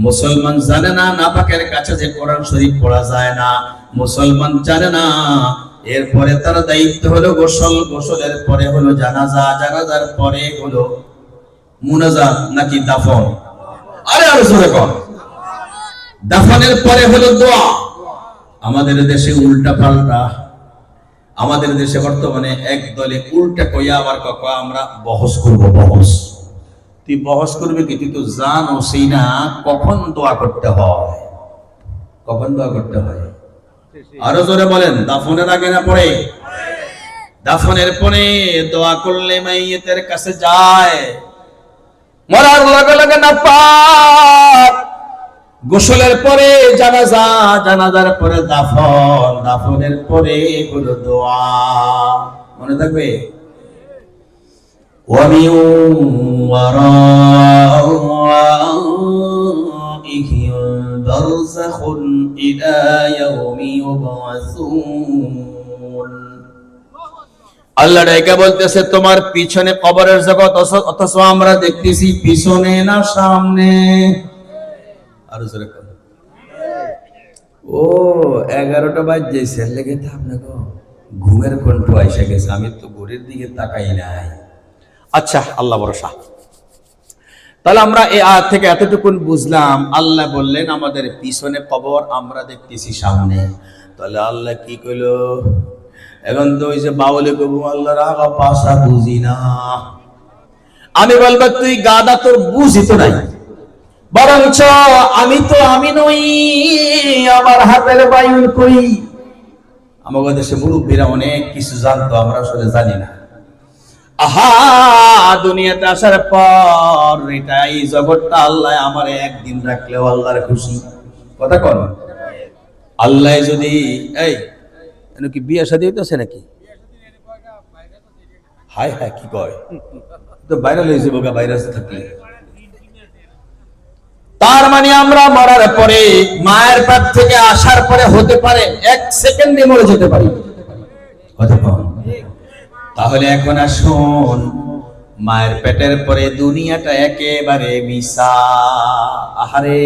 মুসলমান জানে না নাপাকের কাছে যে কোরআন শরীফ পড়া যায় না। মুসলমান জানে না এরপরে তার দায়িত্ব হলো গোসল, গোসলের পরে হলো জানাজা, জানাজার পরে হলো মুনাজাত নাকি দাফন? আরে আরো জোরে কর। দাফনের পরে হলো দোয়া। আমাদের দেশে উল্টা পাল্টা। আমাদের দেশে বর্তমানে এক দলে উল্টা কইয়া আবার কয় আমরা বহস করব। বহস? তুই বহস করবি কি? তুই তো জানোসই না কখন দোয়া করতে হয়। কখন দোয়া করতে হয়? আরো জোরে বলেন। দাফনের আগে না পরে? দাফনের পরে দোয়া করলে মাইয়েতের কাছে যায়, মরার লগে লগে নাপাক। গোসলের পরে জানাজা, জানাজার পরে দাফন, দাফনের পরে হলো দোয়া। মনে থাকবে? وَمِنْ وَرَائِهِمْ بَرْزَخٌ إِلَى يَوْمِ يُبْعَثُونَ। আল্লাহ ডাইকা বলতেছে তোমার পিছনে কবরের জগৎ, অথচ আমরা দেখতেছি পিছনে না সামনে। আরো জোরে কর। ও 11টা বাজছে, লেগে তো আপনাকে ঘুমের কণ্ঠ এসে গেছে। আমি তো ঘড়ির দিকে তাকাই নাই। আচ্ছা, আল্লাহ ভরসা। তাহলে আমরা এই আয়াত থেকে এতটুকুন বুঝলাম, আল্লাহ বললেন আমাদের পিছনে কবর, আমরা দেখতেছি সামনে। তাহলে আল্লাহ কি কইলো? এখন তো ওই যে বাউলে কবু আল্লাহর আগা পাশা বুঝি না। আমি বলবো তুই গাদা, তোর বুঝি তো নাই, বরঞ্চ আমি নই, আমার হাতের বায়ুর কই। আমাদের দেশে মুরব্বীরা অনেক কিছু জানতো, আমরা আসলে জানি না। আহা, দুনিয়াতে আসার পর এটা এই জগৎটা আল্লাহ আমারে একদিন রাখলেও আল্লাহর খুশি। কথা কন, আল্লাহ যদি এই কি বিয়ে শাদী হইতেছে নাকি? হায় হায়, কি কয়, তো ভাইরাল হয়েছে বোকা ভাইরাস থাকলে। তার মানে আমরা মরার পরে, মায়ের পেট থেকে আসার পরে হতে পারে 1 সেকেন্ডে মরে যেতে পারি। কথা কন, তাহলে এখন আসুন, মায়ের পেটের পরে দুনিয়াটা একেবারে মিশা। আহারে,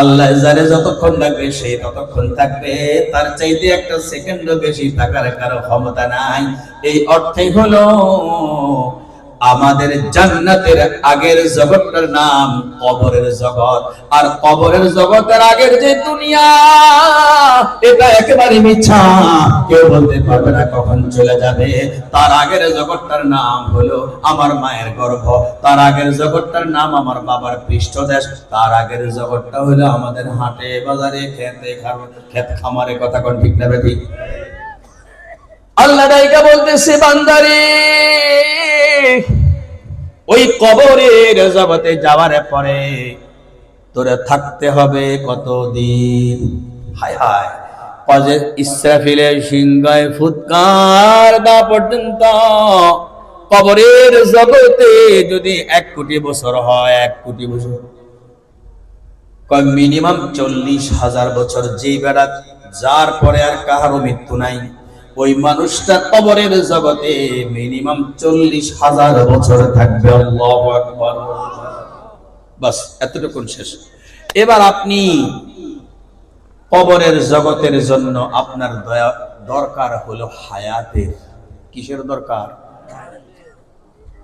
আল্লাহ যারে যতক্ষণ লাগবে সে ততক্ষণ থাকবে, তার চাইতে 1 সেকেন্ডও বেশি থাকার কারো ক্ষমতা নাই। এই অর্থই হলো আমাদের জান্নাতের আগের জগৎটার নাম কবরের জগৎ, আর কবরের জগতের আগের যে দুনিয়া, এটা একেবারে মিথ্যা, কেউ বলতে পারবে না কখন চলে যাবে। তার আগের জগৎটার নাম হলো আমার মায়ের গর্ভ, তার আগের জগৎটার নাম আমার বাবার পৃষ্ঠদেশ, তার আগের জগৎটা হলো আমাদের হাটে বাজারে ক্ষেত খামারে। কথা কোন ঠিক না ঠিক? আল্লাহ ডাইকা বলতেছে, বান্দারে, ওই কবরের জগতে যাওয়ার পরে তোরে থাকতে হবে কতদিন? হায় হায়, কজে ইসরাফিলের সিংহায় ফুৎকার দেওয়া পর্যন্ত কবরের জগতে যদি 1 কোটি বছর হয়, 1 কোটি বছর কয় মিনিমাম 40,000 বছর। যেই বেড়া যার পরে আর কাহারও মৃত্যু নাই, ওই মানুষটা কবরের জগতে মিনিমাম 40,000 বছর থাকবে। আল্লাহু আকবার। বাস এতটুকুন শেষ। এবার আপনি কবরের জগতের জন্য আপনার দরকার হলো হায়াতের। কিসের দরকার?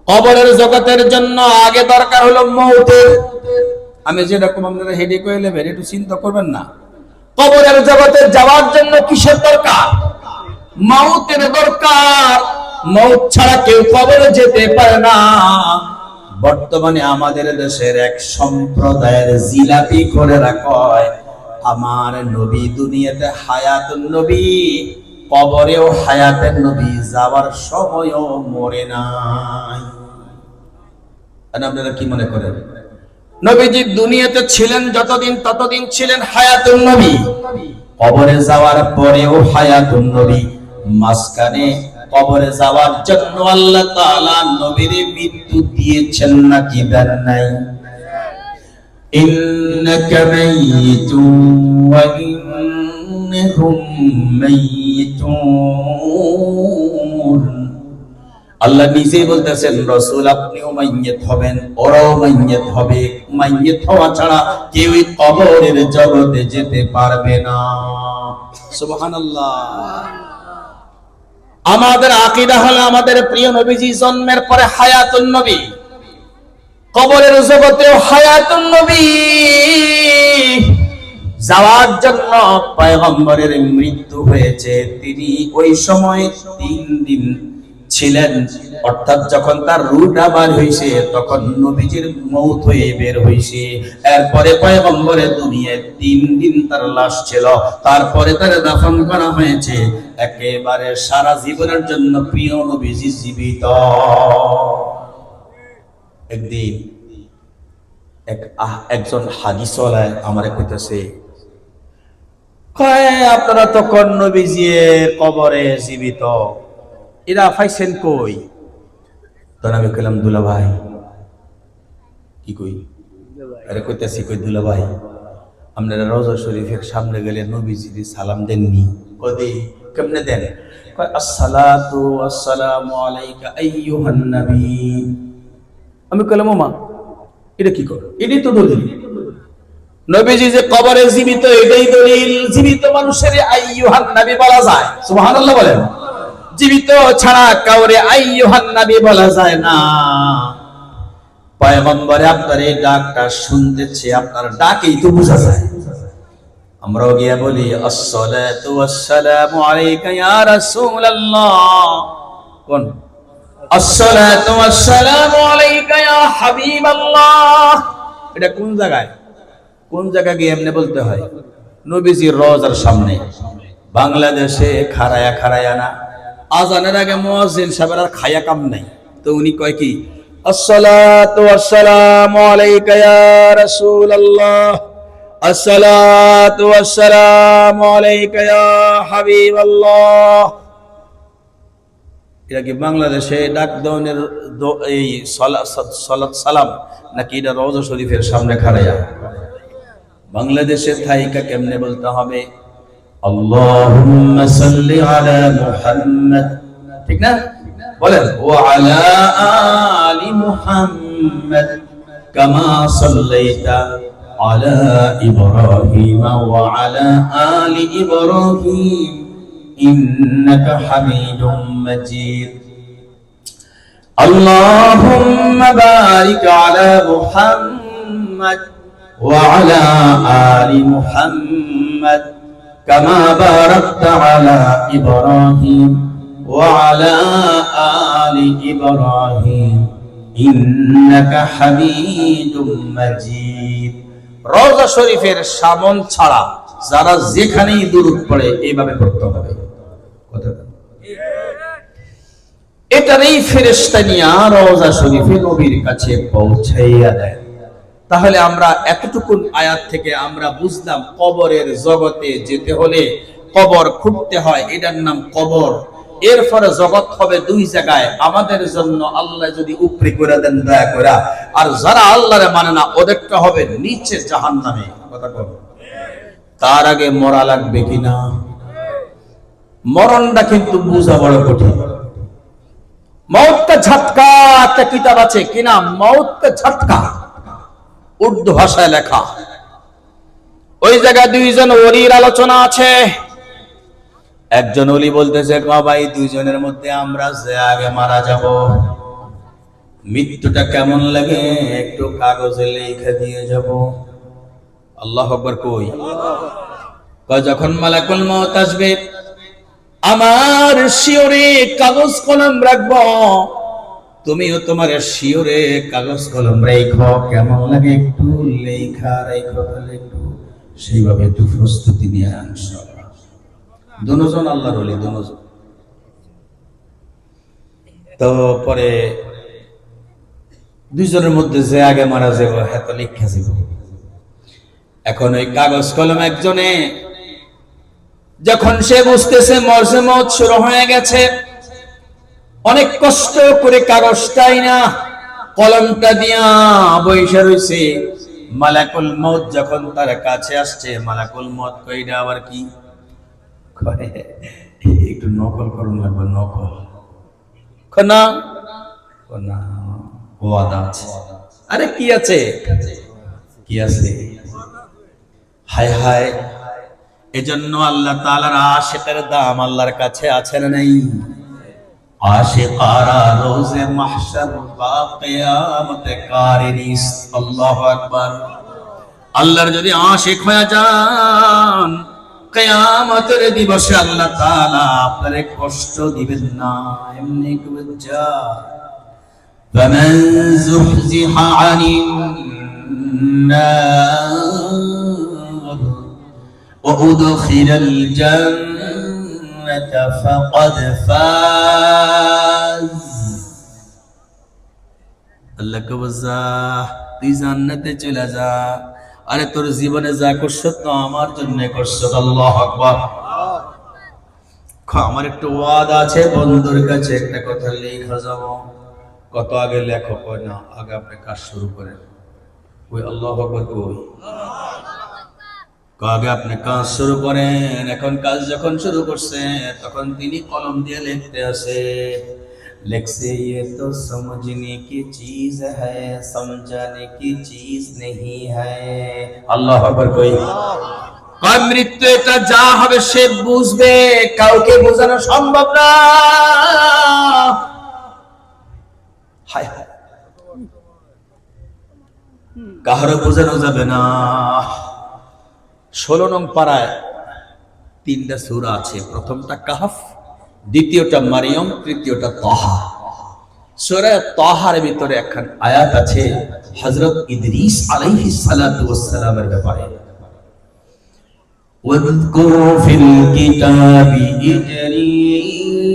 কবরের জগতের জন্য আগে দরকার হলো মৌতের। আমি যেরকম আপনারা হেডে করে নেবেন, একটু চিন্তা করবেন না। কবরের জগতে যাওয়ার জন্য কিসের দরকার? মৌতের দরকার। মৌত ছাড়া কেউ কবরে যেতে পারে না। বর্তমানে আমাদের দেশের এক সম্প্রদায়ের জিলাপি করে রাখয়, আমার নবী দুনিয়াতে হায়াতুন নবী, কবরেও হায়াতের নবী, যাওয়ার সময়ও মরে নাই। আপনারা কি মনে করেন? নবীজি দুনিয়াতে ছিলেন যতদিন, ততদিন ছিলেন হায়াতুন নবী, কবরে যাওয়ার পরেও হায়াতুন নবী। মাঝখানে কবরে যাওয়ার জন্য আল্লাহ তাআলা নবীর মৃত্যু দিয়েছেন নাকি দেন নাই? ইন্নাকা মাইয়িতুন ওয়া ইন্নাহুম মাইয়িতুন। আল্লাহ নিজেই বলতেছেন, রাসূল আপনিও মাইয়িত হবেন, ওরাও মাইয়িত হবে। মাইয়িত হওয়া ছাড়া কেউই কবরের জগতে যেতে পারবে না। সুবহানাল্লাহ। আমাদের আকীদা হলো আমাদের প্রিয় নবীজি জন্মের পরে হায়াতুন নবী, কবরের জগতেও হায়াতুন নবী। যাওয়ার জন্য পয়গম্বরের মৃত্যু হয়েছে, তিনি ওই সময় 3 দিন ছিলেন, অর্থাৎ যখন তার রূহটা বার হইছে তখন নবীজির মউত হয়ে বের হইছে। এরপরে পয়গম্বরের দুনিয়ায় 3 দিন তার লাশ ছিল, তারপরে তার দাফন করা হয়েছে। একেবারে সারা জীবনের জন্য প্রিয় নবীজি জীবিত। একদিন একজন হাদিসওয়ালা আমারে কইতেছে, কয় আপনারা তো কোন নবীজি কবরে জীবিত, এরা পাইছেন কই? তখন আমি কইলাম, দুলা ভাই। কি কই? আরে কইতেছি, কই দুলা ভাই, আপনারা রওজা শরীফের সামনে গেলে নবীজির সালাম দেননি? কই কেমনে দেন? কয় আসসালাতু ওয়াসসালামু আলাইকা আইয়ুহান নবী। আমি কইলাম, ওমা এটা কি করে? এটাই তো দলিল, নবীজি যে কবরে জীবিত, এটাই দলিল। জীবিত মানুষের আইয়ুহান নবী বলা যায়। সুবহানাল্লাহ বলেন। জীবিত ছাড়া কাউরে আইয়ুহান নবী বলা যায় না। পয়গম্বরে আপনার এই ডাকটা শুনতেছে, আপনার ডাকেই তো বোঝা যায় আমরাও গিয়া বলি আসসালাতু ওয়াসসালামু আলাইকা ইয়া রাসূলুল্লাহ। কোন আসসালাতু ওয়াসসালামু আলাইকা ইয়া হাবিবাল্লাহ, এটা কোন জায়গায় গিয়ে এমনি বলতে হয়? নবীজির রওজার সামনে। বাংলাদেশে খাড়ায়া খাড়ায়া না, আজানের আগে মুয়াজ্জিন সাহেবের আর খায়া কাম নাই, তো উনি কয় কি আসসালাতু ওয়াসসালামু আলাইকা ইয়া রাসূলুল্লাহ, আসসালাতু ওয়াসসালামু আলাইকা ইয়া হাবিবাল্লাহ। এটা কি বাংলাদেশে ডাক দেওয়ার এই সালাত সালাম, নাকি এটা রওজা শরীফের সামনে খাড়ায়া? বাংলাদেশে থাইকা কেমনে বলতে হবে? আল্লাহুম্মা সাল্লি আলা মুহাম্মদ, ঠিক না? বলেন ওয়া আলা আলি মুহাম্মদ কামা সাল্লাইতা আলা ইব্রাহিম ওয়া আলা আলি ইব্রাহিম ইন্নাকা হামিদুম মাজিদ। আল্লাহুম্মা বারিক আলা মুহাম্মদ ওয়া আলা আলি মুহাম্মদ কামা বারাকতা আলা ইব্রাহিম ওয়া আলা আলি ইব্রাহিম ইন্নাকা হামিদুম মাজিদ। রওজা শরীফের সামন ছাড়া যারা যেখানেই দুরূদ পড়ে এইভাবে পড়তে হবে। এটারই ফেরেশতা নিয়ে রওজা শরীফে নবীর কাছে পৌঁছাইয়া দেয়। তাহলে আমরা এতটুকুন আয়াত থেকে আমরা বুঝলাম কবরের জগতে যেতে হলে কবর খুঁড়তে হয়, এটার নাম কবর। এরপরে জগৎ হবে দুই জায়গায়। আমাদের জন্য আল্লাহ যদি উপরে করে দেন দয়া করে, আর যারা আল্লাহরে মানে না ওদেরটা হবে নিচে জাহান্নামে। কথা বল। তার আগে মরা লাগবে কিনা? মরণটা কিন্তু বুঝা বড় কঠিন। মৌতকে ঝটকা একটা কিতাব আছে কিনা, মৌতকে ঝটকা, উর্দু ভাষায় লেখা। ওই জায়গায় দুইজন ওলির আলোচনা আছে। একজন ওলি বলতেছে ভাই দুইজনের মধ্যে আমরা যে আগে মারা যাব, মৃত্যুটা কেমন লাগে একটু কাগজে লিখে দিয়ে যাব। আল্লাহু আকবার। কই যখন মালাকুল মউত আসবে আমার শিওরে কাগজ কলম রাখবো, তুমিও তোমার শিওরে কাগজ কলম রাখো, কেমন লাগে একটু লেখা রাখো, একটু সেইভাবে একটু প্রস্তুতি নিয়ে আনছো। দুজন আল্লাহর ওলি, দুজন। তো পরে দুইজনের মধ্যে যে আগে মারা যাবো হ্যাঁ তো লিখা যাব। এখন ওই কাগজ কলম একজনে যখন সে বুঝতেছে মরজে মত শুরু হয়ে গেছে, অনেক কষ্ট করে কাগজটাই না কলমটা দিয়া বইসা রইছে। মালাকুল মউত যখন তার কাছে আসছে, মালাকুল মউত কইরা আবার কি করে, একটু নকল করুন লাগবে, নকল না না ওয়াদা আছে। আরে কি আছে, কি আছে? হায় হায়। এজন্য আল্লাহ তাআলার আশিকের দাম আল্লাহর কাছে আছে না নাই? আশিকারা রোজে মাহশর বা কিয়ামতে কারিনিস। আল্লাহু আকবার। আল্লাহর যদি আশিক হয়ে যান, কিয়ামতের দিবসে আল্লাহ তাআলা আপনারে কষ্ট দিবেন না, এমনি কইবেন যা। ফামান যুহজিহা আনিন নার ওয়া উদখিলাল জান্নাতা ফাকাদ ফাজ। আল্লাহ কবে যা, তুই জান্নাতে চলে যা। আরে তোর জীবনে যা করছো তো আমার জন্য করছো। আল্লাহু আকবার। আমার একটু ওয়াদা আছে বন্ধুর কাছে, একটা কথা লেখা যাব। কত আগে লেখো, কয় না আগে আপনি কাজ শুরু করেন। ওই আল্লাহু আকবার কই, আগে আপনি কাজ শুরু করেন। এখন কাজ যখন শুরু করছে তখন তিনি কলম দিয়ে লিখতে আছে। लिखसे ये तो समझने की चीज है, समझाने की चीज नहीं है। আল্লাহু আকবার। কই মৃত্যু এটা যা হবে সে বুঝবে, কাউকে বোঝানো সম্ভব না। হায় হায়, কারো বোঝানো যাবে না। 16 নং পারায় 3টা সূরা আছে। প্রথমটা কাহফ, দ্বিতীয়টা মারিয়ম, তৃতীয়টা তাহা। সূরা তাহার ভিতরে একখান আয়াত আছে হযরত ইদ্রিস আলাইহিস সালাতু ওয়াস সালামের ব্যাপারে। ওয়াযকুর ফিল কিতাবি ইদ্রিস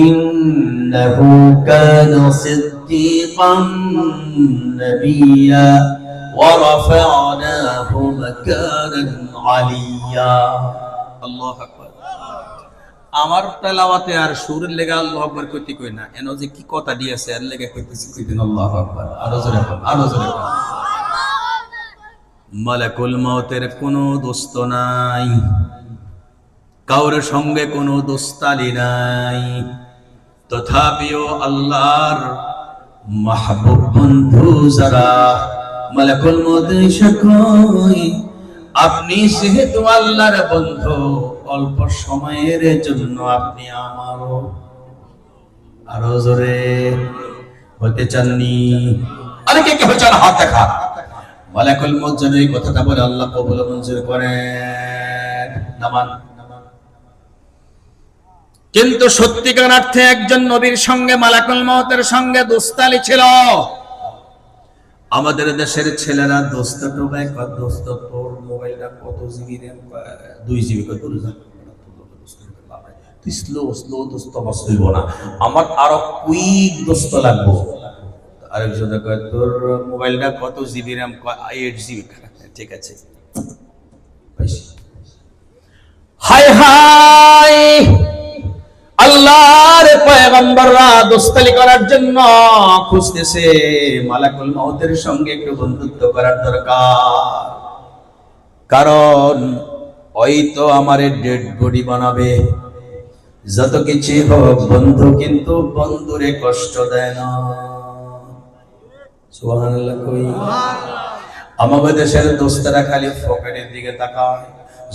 ইন্নাহু কানা সিদ্দীকান নাবিয়্যা ওয়া রাফা'নাহু মাকানান আলিয়্যা। আল্লাহু আকবার। আমার তেলাওয়াতে আর সুরের লেগে আল্লাহু আকবার কইতে কই না, এনো যে কি কথা দিয়েছে এর লেগে কইতেছি, কইতেন আল্লাহু আকবার। আরো জোরে বল, আরো জোরে বল। মালাকুল মউতের কোনো দোস্ত নাই, কাউর সঙ্গে কোনো দোস্তালি নাই, তথাপিও আল্লাহর মাহবুব বন্ধু যারা মালাকুল মউত এসে কই আপনি যেহেতু আল্লাহর বন্ধু, অল্প সময়ের জন্য আপনি আমারও। আরো জোরে হতে চাননি? আরে কে কে চান হাত দেখা। মালাকুল মউত যেন এই কথাটা বলে আল্লাহ কবুল মঞ্জুর করেন। নামান। কিন্তু সত্যিকার অর্থে একজন নবীর সঙ্গে মালাকুল মউতের সঙ্গে দোস্তালি ছিল। আমাদের দেশের ছেলেরা দোস্ত টোবাই কত, দোস্ত তোর মোবাইলটা কত জিবি র‍্যাম, 2 জিবি কত তুই স্লো স্লো দোস্ত বাস হইব না, আমার আরো কুইক দোস্ত লাগবো। আরেকজন কয় তোর মোবাইলটা কত জিবি র‍্যাম, 8 জিবি। ঠিক আছে, হায় হায় আল্লাহর পয়গম্বররা দোস্তালি করার জন্য খুঁজতেছে, মালাকুল মউতের সঙ্গে একটু বন্ধুত্ব করার দরকার, কারণ ওই তো আমারে ডেড বডি বানাবে। যত কিছু হোক বন্ধু কিন্তু বন্ধুরে কষ্ট দেয় না। সুবহানাল্লাহ কই। আমাদের দেশের দোস্তরা খালি পকেটের দিকে তাকায়,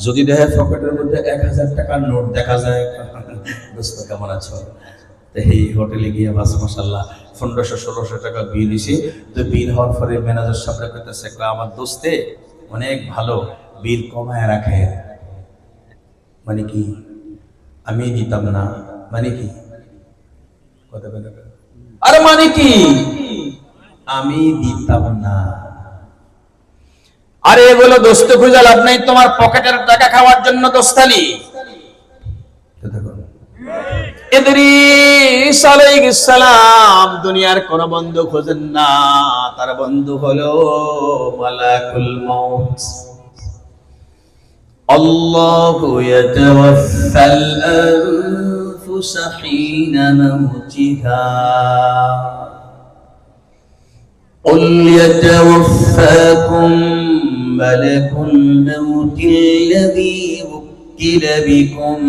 যদি দেখে পকেটের মধ্যে 1000 টাকার নোট দেখা যায়, দোস্ত কেমন আছো, এই হোটেলে গিয়ে বাস মাশাআল্লাহ 1500-1600 টাকা বিল দিছি। তো বিল হওয়ার পরে ম্যানেজার সাহেব কইতেছে আমার দোস্তে অনেক ভালো, বিল কমায় রাখে। মানে কি আমি দিতাম না? মানে কি কথা বলে, আরে মানে কি আমি দিতাম না? আরে এগুলো দোস্ত খুঁজে লাভ নাই, তোমার পকেটের টাকা খাওয়ার জন্য দোস্তালি। ইদ্রিস আলাইহিস সালাম দুনিয়ার কোন বন্ধু খোঁজেন না, তার বন্ধু হলো মালাকুল মউত। আল্লাহু ইয়াতাওয়াফাল আনফুস হিনা মাউতিহা قل يتوفاكم ملك الموت الذي وكل بكم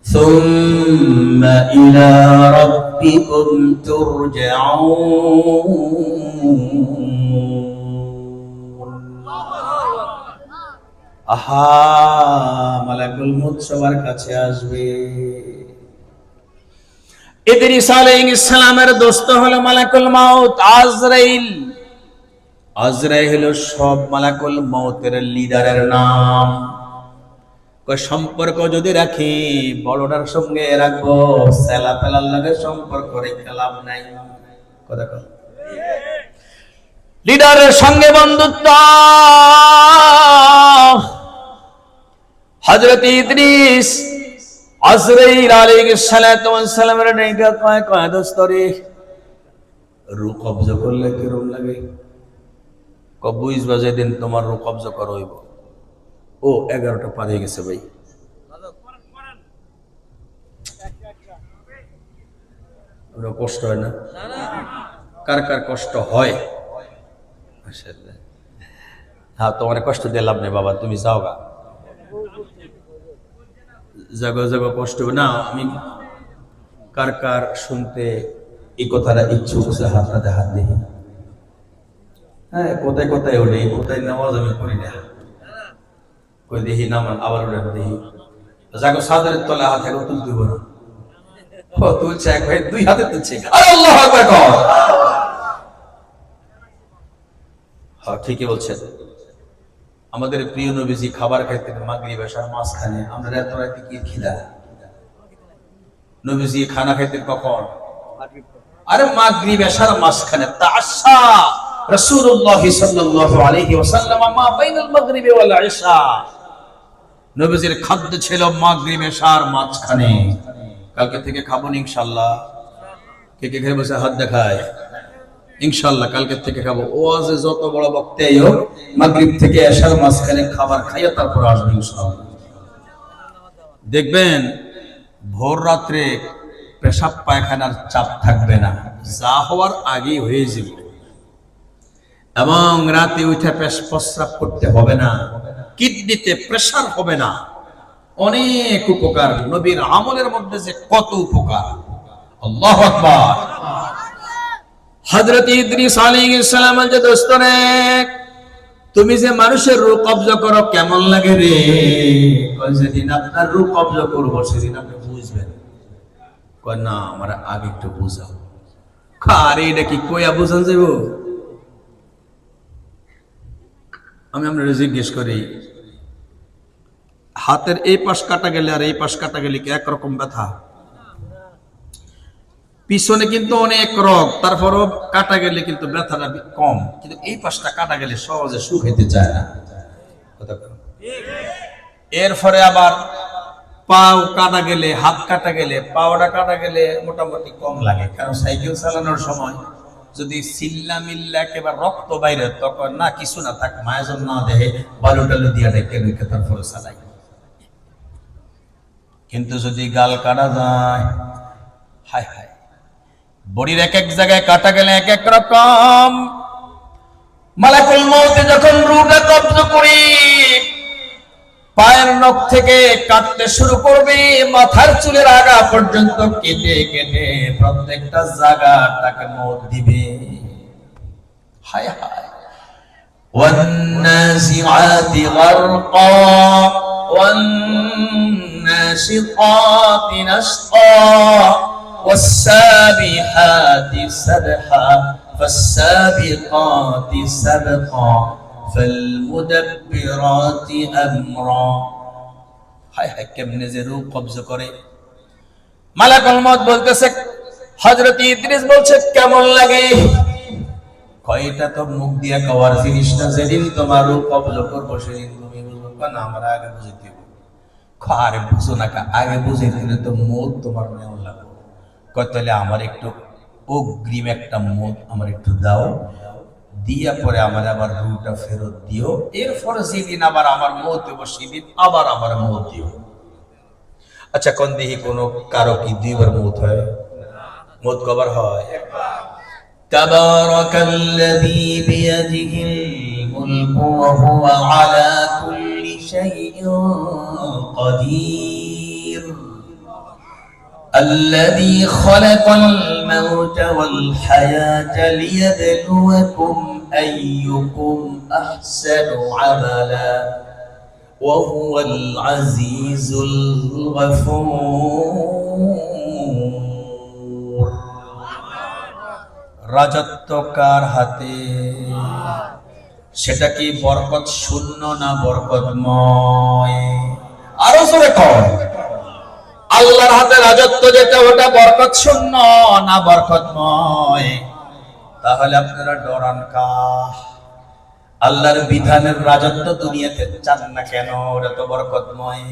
ثم إلى ربكم ترجعون। আহা, মালাকুল মউত সবার কাছে আসবে। ইদ্রিস আলাইহিস সালামের দোস্ত হলো মালাকুল মউত আজরাইল। আজরাইল হলো সব মালাকুল মউতের লিডারের নাম। কই সম্পর্ক যদি রাখি বড়টার সঙ্গে রাখবো, সেলা পেলার লাগে সম্পর্ক রেখে লাভ নাই। কথা কও, লিডারের সঙ্গে বন্ধুত্ব। হযরত ইদ্রিস আজরাইল আলাইহিস সালাতু ওয়াস সালামের নেগা কয় দোস্ত রে, রূহ কবজ করলে কিরকম লাগে? কবুইজ বাজে দিন তোমার রূহ কবজ করা হইব। ও 11টা পার হয়ে গেছে ভাই, কষ্ট হয় না? কার কার কষ্ট হয়? হ্যাঁ, তোমার কষ্ট দিয়ে লাভ নেই বাবা, তুমি যাও গা, জাগো জাগো কষ্ট না। আমি কার কার শুনতে এই কথাটা ইচ্ছুক আছে হাতটাতে হাত দিই। হ্যাঁ, কোথায় কোথায় ওঠে, কোথায় নামাজ আমি করি না, কই দেখি নামান আবার ওটা দেখি। জাগো সাদরের তলে হাত থেকে তুলতে দিব না, ও তুলছে এক ভাই 2 হাতে তুলছে। আল্লাহু আকবার। হ্যাঁ, ঠিকই বলছেন। আমাদের প্রিয় নবীজি খাবার খাইতেন মাগরিব এশার মাঝখানে। আমরা এত রাতে কি খিদা? নবীজি খানা খাইতেন কখন? আরে মাগরিব এশার মাঝখানে। তাআশা রাসূলুল্লাহ সাল্লাল্লাহু আলাইহি ওয়াসাল্লাম মা বাইনাল মাগরিবি ওয়াল ইশা। নবীজির খাদ্য ছিল মাগরিব এশার মাঝখানে। কালকে থেকে খাবো ইনশাআল্লাহ। কে কে ঘরে বসে হাত দেখায়? ইনশাআল্লাহ কালকে থেকে খাবো। ওয়াজে যত বড় বক্তাই হোক, মাগরিব থেকে এশার মাঝখানে খাবার খাইয়া তারপর আসবে ইনশাআল্লাহ। দেখবেন ভোর রাত্রে পেশাব পায়খানার চাপ থাকবে না, যা হওয়ার আগেই হয়ে যাবে। এবং রাতে উঠে প্রস্রাব করতে হবে না, কিডনিতে প্রেসার হবে না। অনেক উপকার। নবীর আমলের মধ্যে যে কত উপকার! আল্লাহু আকবার। হযরত ইদ্রিস আলাইহিস সালাম যে দোস্তরে, তুমি যে মানুষের রূহ কবজা করো কেমন লাগে রে? কয় যেদিন আপনার রূহ কবজা করব সেদিন আপনি বুঝবেন। কয় না, আমার আগে একটু বুঝাও। আরে এটা কি কইয়া বুঝান যাব? আমি আপনারা জিজ্ঞেস করি, হাতের এই পাশ কাটা গেলে আর এই পাশ কাটা গেলে কি একরকম ব্যথা? পিছনে কিন্তু অনেক রোগ, তারপরও কাটা গেলে কিন্তু ব্যথাটা কম, কিন্তু এই পাশটা কাটা গেলে সহজে শুকাইতে চায় না। এরপরে আবার পাও কাটা গেলে, হাত কাটা গেলে, পাওটা কাটা গেলে মোটামুটি কম লাগে, কারণ সাইকেল চালানোর সময় যদি চিল্লা মিল্লা একেবারে রক্ত বাইরে, তখন না কিছু না থাক, মায়াজন না দেহে বালু টালু দিয়া ডেকে রেখে তারপরে চালাই। কিন্তু যদি গাল কাটা যায়, হায় হায়, বডির এক এক জায়গায় কাটা গেলে এক এক রকম। মালাকুল মউত যখন রূহটা কবজ করি, পায়ের নখ থেকে কাটতে শুরু করবে, মাথার চুলের আগা পর্যন্ত কেটে কেটে প্রত্যেকটা জায়গাটাকে মউত দিবে। হায় হায়। ওয়ান্নাসিআতি গারকা ওয়ান্নাশিতাতি নাশতা والسابحات سبحا فالسابقات سبقا فالمدبرات أمرا। হায় হায়, কেমনে যে রূহ কবজা করে। মালাকুল মউত বলতেছে, হযরত ইদ্রিস বলছে কেমন লাগে? কয়টা তো মুখ দিয়া কওয়ার জিনিস না, যেদিন তোমার রূহ কবজা করবো সেদিন তুমি বুঝবো। না, আমরা আগে বুঝাইতে হবে। আরে বুঝো না, আগে বুঝাইতে হলে তো মউত তোমার নেওয়া লাগবে। তাহলে আমার একটু অগ্রিম একটা মত আমার একটু দাও, দিয়া পরে আমার আবার রূহটা ফেরত দিও। এরপরে যেদিন আবার আমার মত দেবো সেদিন আবার আমার মত দিও। আচ্ছা, কোন দিহি কোন কারো কি দুইবার মত হয়? মত কবার হয়? তাবারাকাল্লাযী বিয়াদিহিল মুলকু ওয়া হুয়া আলা কুল্লি শাইইন কাদির। الذي خلق الموت والحياة ليبلوكم أيكم أحسن عملا وهو العزيز الغفور। রাজত্ব কার হাতে? সেটা কি বরকত শূন্য না বরকতময়? আরো জোরে কর। আল্লাহর হাতে রাজত্ব যেটা, ওটা বরকত শূন্য না বরকতময়? তাহলে আপনারা ডরান কা? আল্লাহর বিধানের রাজত্ব দুনিয়াতে চান না কেন? ওটা তো বরকতময়।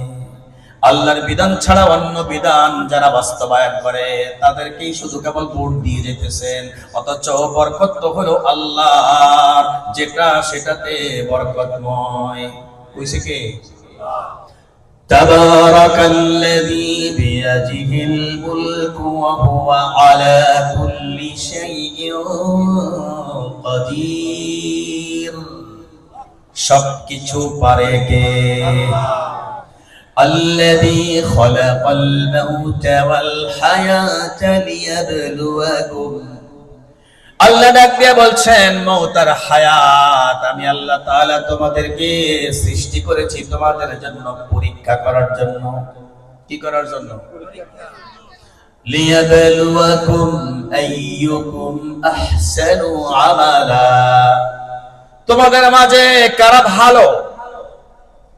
আল্লাহর বিধান ছাড়া অন্য বিধান যারা বাস্তবায়ন করে তাদেরকেই শুধু কেবল ভোট দিয়ে যেতেছেন, অথচ বরকত তো হলো আল্লাহর, যেটা সেটাতে বরকতময়। কইছে কে? তাবারাকাল্লাযী বিয়াদিহিল মুলকু ওয়া হুয়া আলা কুল্লি শাইইন কাদির। সবকিছু পারে কে? আল্লাযী খালাকাল মাউতা ওয়াল হায়াতা লিয়াবলুয়াকুম। আল্লাহ ডাক দিয়ে বলছেন, মউত আর হায়াত আমি আল্লাহ তাআলা তোমাদেরকে সৃষ্টি করেছি তোমাদের জন্য পরীক্ষা করার জন্য। কি করার জন্য? লিয়াবলুয়াকুম আইয়ুকুম আহসানু আমালা। তোমাদের মাঝে কারা ভালো,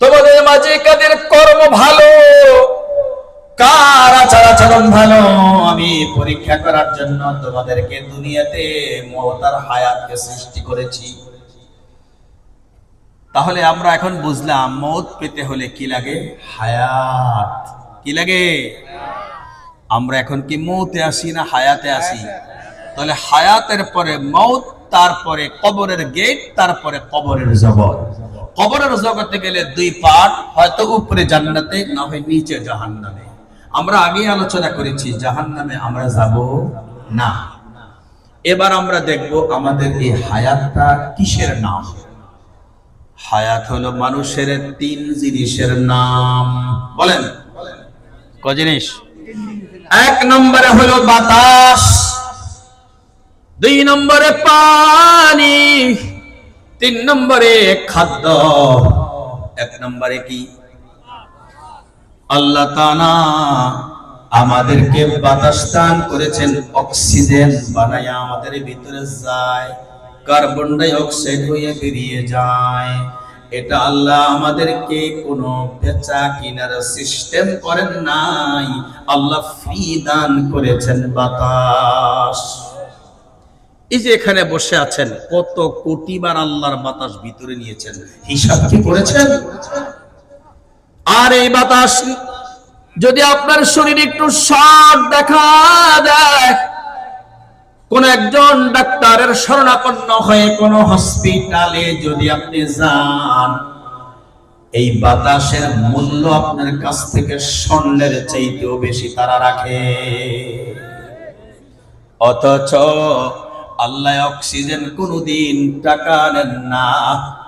তোমাদের মাঝে কাদের কর্ম ভালো, কার আচার আচরণ ভালো, আমি পরীক্ষা করার জন্য তোমাদেরকে দুনিয়াতে মওত আর হায়াতকে সৃষ্টি করেছি। তাহলে আমরা এখন বুঝলাম মওত পেতে হলে কি লাগে? হায়াত। কি লাগে? আমরা এখন কি মওতে আসি না হায়াতে আসি? তাহলে হায়াতের পরে মওত, তারপরে কবরের গেট, তারপরে কবরের জগৎ। কবরের জগতে গেলে দুই পার্ট, হয়তো উপরে জান্নাতে, না হয় নিচে জাহান্নামে। আমরা আগে আলোচনা করেছি জাহান্নামে আমরা যাব না। এবার আমরা দেখব আমাদের এই হায়াতটা কিসের নাম। হায়াত হলো মানুষের তিন জিনিসের নাম। বলেন কয় জিনিস? এক নম্বরে হলো বাতাস, দুই নম্বরে পানি, তিন নম্বরে খাদ্য। এক নম্বরে কি? আল্লাহ তাআলা আমাদেরকে বাতাস দান করেছেন, অক্সিজেন বানায়া আমাদের ভিতরে যায়, কার্বন ডাই অক্সাইড হয়ে বেরিয়ে যায়। এটা আল্লাহ আমাদেরকে কোনো বেচা কিনার সিস্টেম করেন নাই, আল্লাহ ফ্রি দান করেছেন বাতাস। এই যে এখানে বসে আছেন, কত কোটিবার আল্লাহর বাতাস ভিতরে নিয়েছেন, হিসাব কি করেছেন? আর এই বাতাস যদি আপনার শরীরে একটু শর্ট দেখা দেয়, কোন একজন ডাক্তারের শরণাপন্ন হয়ে কোন হসপিটালে যদি আপনি যান, এই বাতাসের মূল্য আপনার কাছ থেকে স্বর্ণের চাইতেও বেশি তারা রাখে। অথচ আল্লাহ অক্সিজেন কোনদিন টাকা নেন না।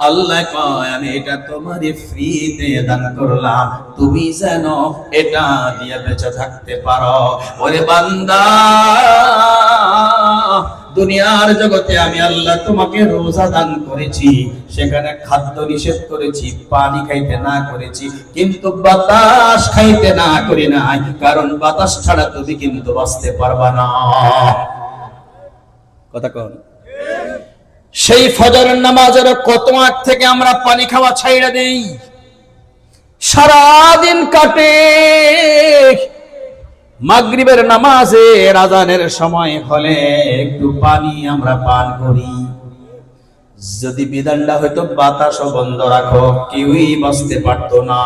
আল্লাহ কয় আমি এটা তোমারে ফ্রিতে দান করলাম, তুমি যেন এটা দিয়ে বেঁচে থাকতে পারো। ওরে বান্দা, দুনিয়ার জগতে আমি আল্লাহ তোমাকে রোজা দান করেছি, সেখানে খাদ্য নিষেধ করেছি, পানি খাইতে না করেছি, কিন্তু বাতাস খাইতে না করি নাই, কারণ বাতাস ছাড়া তুমি কিন্তু বাঁচতে পারবা না। কথা কোন? সেই ফজরের নামাজের কত আগ থেকে আমরা পানি খাওয়া ছাইড়া দেই, সারাদিন কাটে। মাগরিবের নামাজের আযানের সময় হলে একটু পানি আমরা পান করি। যদি বিধানটা হয়তো বাতাসও বন্ধ রাখো, কেউই বাঁচতে পারতো না।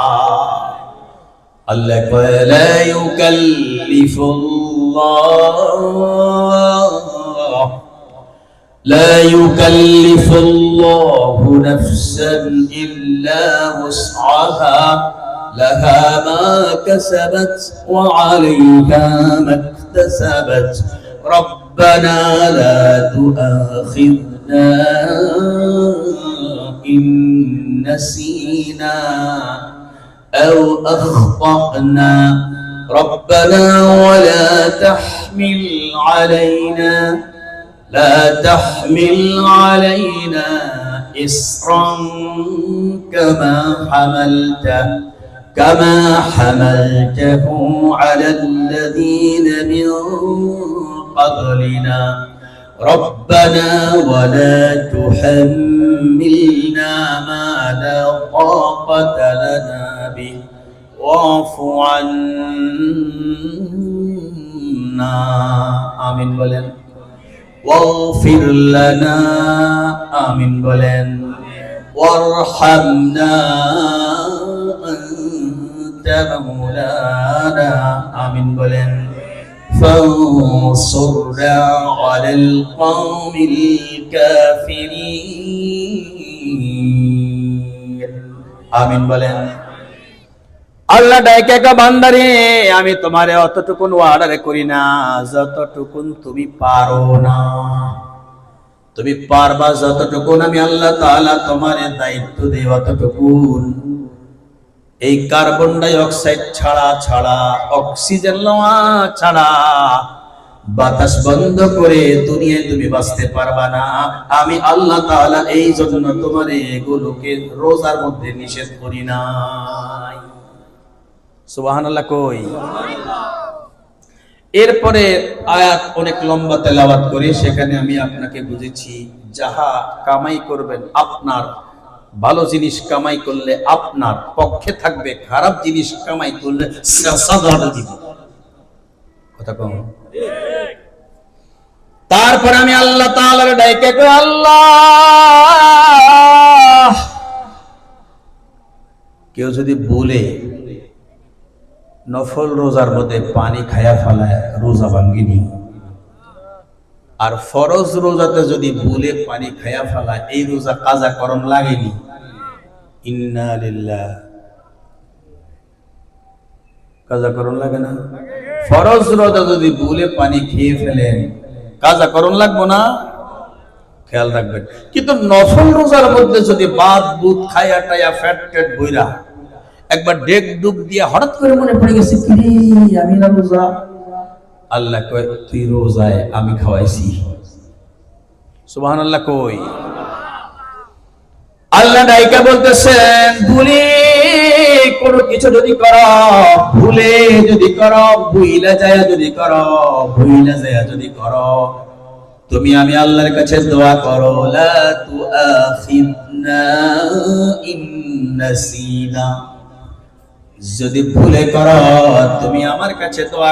আল্লাহ কয় লা ইউকাল্লিফুল্লাহু নাফসান ইল্লা উসআহা লাহা মা কাসাবাত ওয়া আলাইহা মাকতাসাবাত রব্বানা লা তুআখিযনা ইন নাসিনা আও আখতানা রব্বানা ওয়া লা তাহমিল আলাইনা لا تحمل علينا إصرا كما حملته على الذين من قبلنا ربنا ولا تحملنا ما لا طاقة لنا به واعف عنا آمين بولن واغفر لنا آمين بولن وارحمنا أنت مولانا آمين بولن فانصرنا على القوم الكافرين آمين بولن আল্লাহ ডাইকে কা বান্দারে, আমি তোমারে অতটুকুন অর্ডার করি না যতটুকুন তুমি পারো না। তুমি পারবা যতটুকুন আমি আল্লাহ তাআলা তোমারে দায়িত্ব দেই অতটুকুন। এই কার্বন ডাই অক্সাইড ছাড়া অক্সিজেন লওয়া ছাড়া বাতাস বন্ধ করে দুনিয়ায় তুমি বাঁচতে পারবা না। আমি আল্লাহ তাআলা এই জন্য তোমারে এগুলোকে রোজার মধ্যে নিষেধ করি নাই। সুবহানাল্লাহ কই? এরপরে আয়াত অনেক লম্বা তেলাওয়াত করে সেখানে আমি আপনাকে বুঝেছি, যাহা কামাই করবেন আপনার ভালো জিনিস কামাই করলে আপনার পক্ষে থাকবে, খারাপ জিনিস কামাই করলে সাজা দিব। কথা কম। তারপর আমি আল্লাহ তাআলার ডাকে কই, আল্লাহ, কেউ যদি বলে নফল রোজার মধ্যে পানি খায়া ফেলায় রোজা ভাঙ্গিনি, আর ফরজ রোজাতে যদি ভুলে পানি খায়া ফেলা এই রোজা কাজা করণ লাগেনি, ইন্না লিল্লাহ, কাজা করণ লাগে না? ফরজ রোজা যদি ভুলে পানি খেয়ে ফেলেন কাজা করণ লাগবো না? খেয়াল রাখবেন। কিন্তু নফল রোজার মধ্যে যদি বাদ বুদ খায়া টায়া ফ্যাট ট্যাট বইরা একবার ডেক ডুব দিয়ে হঠাৎ করে মনে পড়ে গেছে, কিরে আমি না রোজা, আল্লাহ কয় তুই রোজায় আমি খাওয়াইছি। সুবহানাল্লাহ কই? আল্লাহ ডাইকা বলতেছেন, ভুলে কোনো কিছু যদি করো, ভুলে যদি করো, ভুইলা যায় যদি করো, ভুইলা যায় যদি করো, তুমি আমি আল্লাহর কাছে দোয়া করো, লা তুআখিযনা ইন নাসিনা, যদি ভুলে করো তুমি আমার কাছে দোয়া